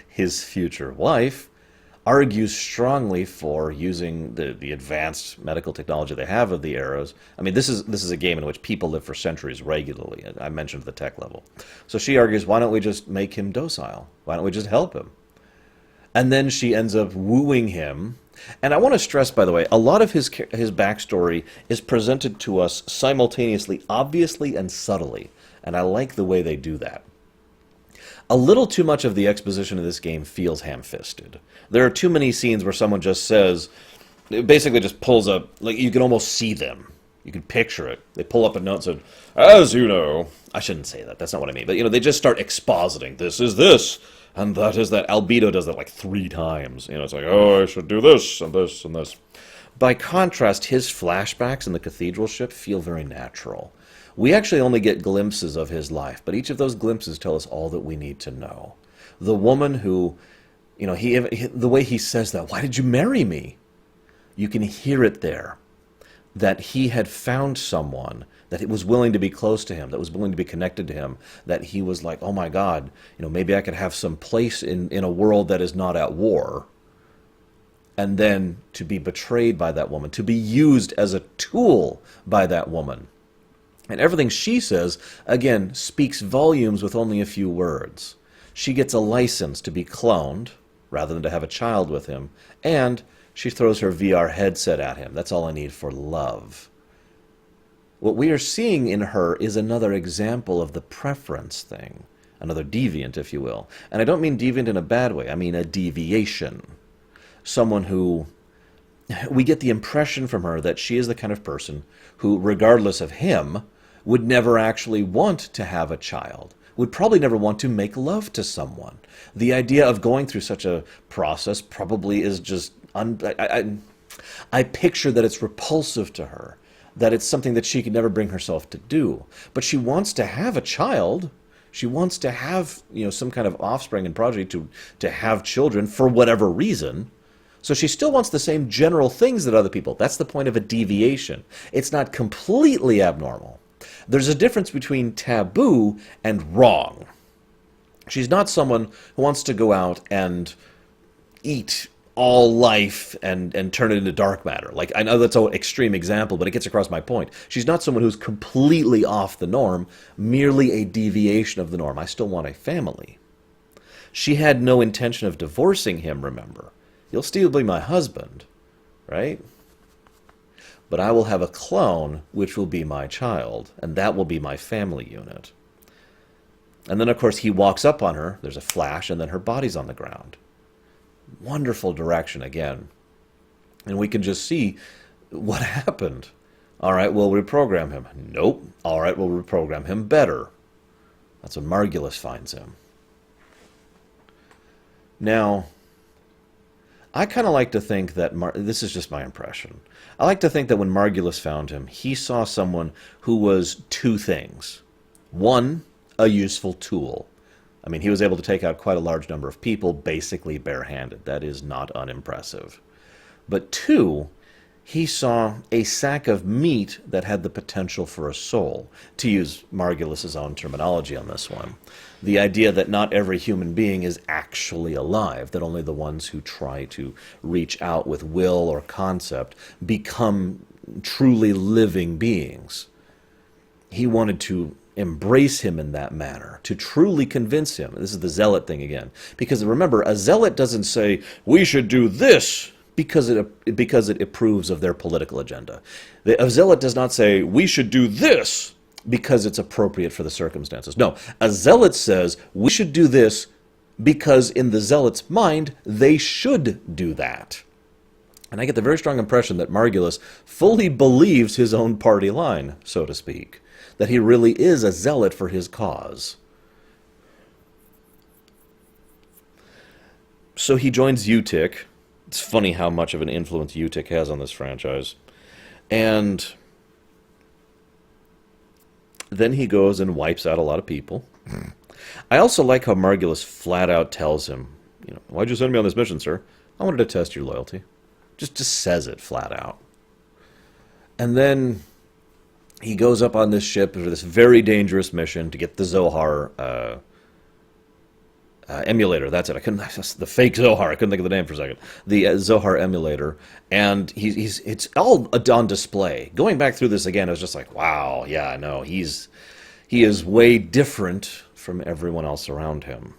his future wife argues strongly for using the advanced medical technology they have of the arrows. I mean, this is a game in which people live for centuries regularly. I mentioned the tech level. So she argues, why don't we just make him docile? Why don't we just help him? And then she ends up wooing him. And I want to stress, by the way, a lot of his backstory is presented to us simultaneously, obviously, and subtly. And I like the way they do that. A little too much of the exposition of this game feels ham-fisted. There are too many scenes where someone just says, it basically just pulls up, like you can almost see them. You can picture it. They pull up a note and say, as you know. I shouldn't say that. That's not what I mean. But, they just start expositing. This is this, and that is that. Albedo does that like 3 times. It's like, oh, I should do this, and this, and this. By contrast, his flashbacks in the cathedral ship feel very natural. We actually only get glimpses of his life, but each of those glimpses tell us all that we need to know. The woman who, the way he says that, why did you marry me? You can hear it there, that he had found someone that was willing to be close to him, that was willing to be connected to him, that he was like, oh my God, maybe I could have some place in a world that is not at war. And then to be betrayed by that woman, to be used as a tool by that woman. And everything she says, again, speaks volumes with only a few words. She gets a license to be cloned, rather than to have a child with him, and she throws her VR headset at him. That's all I need for love. What we are seeing in her is another example of the preference thing. Another deviant, if you will. And I don't mean deviant in a bad way. I mean a deviation. Someone who... We get the impression from her that she is the kind of person who, regardless of him, would never actually want to have a child, would probably never want to make love to someone. The idea of going through such a process probably is just... I picture that it's repulsive to her, that it's something that she could never bring herself to do. But she wants to have a child. She wants to have, some kind of offspring and progeny to have children for whatever reason. So she still wants the same general things that other people. That's the point of a deviation. It's not completely abnormal. There's a difference between taboo and wrong. She's not someone who wants to go out and eat all life and turn it into dark matter. Like, I know that's an extreme example, but it gets across my point. She's not someone who's completely off the norm, merely a deviation of the norm. I still want a family. She had no intention of divorcing him, remember. You'll still be my husband, right? But I will have a clone, which will be my child, and that will be my family unit. And then, of course, he walks up on her, there's a flash, and then her body's on the ground. Wonderful direction again. And we can just see what happened. All right, we'll reprogram him. Nope. All right, we'll reprogram him better. That's when Margulis finds him. Now... I kind of like to think that, this is just my impression, I like to think that when Margulis found him, he saw someone who was 2 things. 1, a useful tool. I mean, he was able to take out quite a large number of people, basically barehanded. That is not unimpressive. But 2, he saw a sack of meat that had the potential for a soul, to use Margulis' own terminology on this one. The idea that not every human being is actually alive, that only the ones who try to reach out with will or concept become truly living beings. He wanted to embrace him in that manner, to truly convince him. This is the zealot thing again. Because remember, a zealot doesn't say, we should do this, because it approves of their political agenda. A zealot does not say, we should do this because it's appropriate for the circumstances. No, a zealot says, we should do this because in the zealot's mind, they should do that. And I get the very strong impression that Margulis fully believes his own party line, so to speak, that he really is a zealot for his cause. So he joins UTIC. It's funny how much of an influence UTIC has on this franchise. And then he goes and wipes out a lot of people. I also like how Margulis flat out tells him, why'd you send me on this mission, sir? I wanted to test your loyalty. Just says it flat out. And then he goes up on this ship for this very dangerous mission to get the Zohar emulator. That's it. The fake Zohar. I couldn't think of the name for a second. The Zohar emulator, and it's all on display. Going back through this again, I was just like, wow, yeah, no, he is way different from everyone else around him.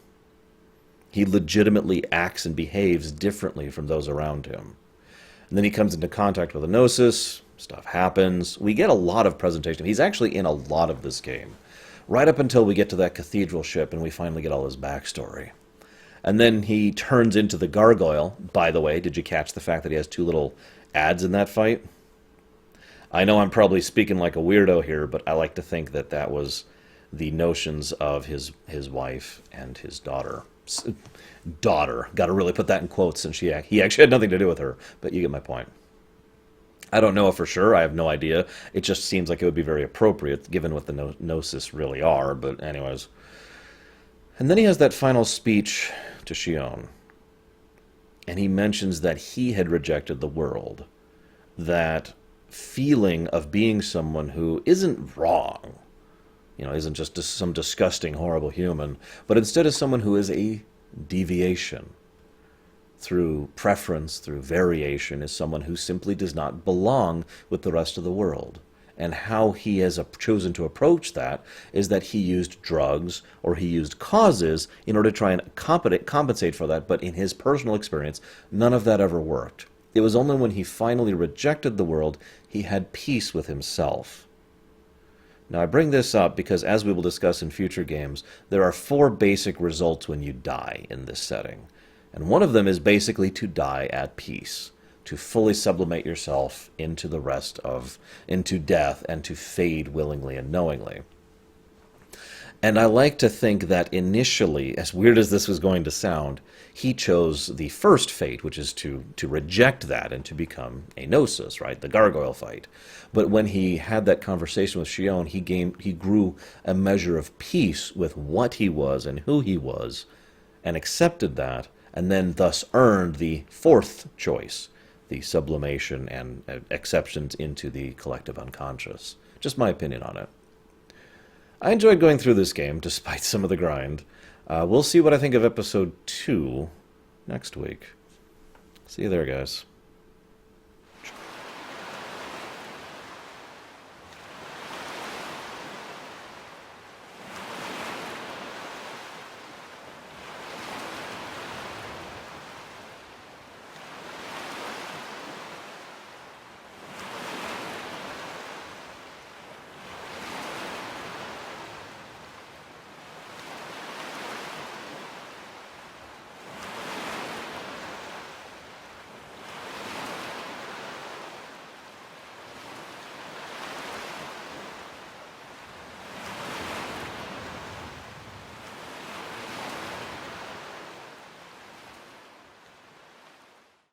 He legitimately acts and behaves differently from those around him. And then he comes into contact with a Gnosis. Stuff happens. We get a lot of presentation. He's actually in a lot of this game. Right up until we get to that cathedral ship and we finally get all his backstory. And then he turns into the gargoyle. By the way, did you catch the fact that he has two little ads in that fight? I know I'm probably speaking like a weirdo here, but I like to think that that was the notions of his wife and his daughter. Daughter. Got to really put that in quotes since he actually had nothing to do with her. But you get my point. I don't know for sure. I have no idea. It just seems like it would be very appropriate given what the Gnosis really are. But anyways. And then he has that final speech to Xion. And he mentions that he had rejected the world. That feeling of being someone who isn't wrong. Isn't just some disgusting, horrible human. But instead is someone who is a deviation. Through preference, through variation, is someone who simply does not belong with the rest of the world. And how he has chosen to approach that is that he used drugs or he used causes in order to try and compensate for that, but in his personal experience, none of that ever worked. It was only when he finally rejected the world, he had peace with himself. Now, I bring this up because, as we will discuss in future games, there are 4 basic results when you die in this setting. And one of them is basically to die at peace, to fully sublimate yourself into into death, and to fade willingly and knowingly. And I like to think that initially, as weird as this was going to sound, he chose the first fate, which is to reject that and to become a Gnosis, right? The gargoyle fight. But when he had that conversation with Xion, he grew a measure of peace with what he was and who he was, and accepted that, and then thus earned the 4th choice, the sublimation and acceptance into the collective unconscious. Just my opinion on it. I enjoyed going through this game, despite some of the grind. We'll see what I think of Episode 2 next week. See you there, guys.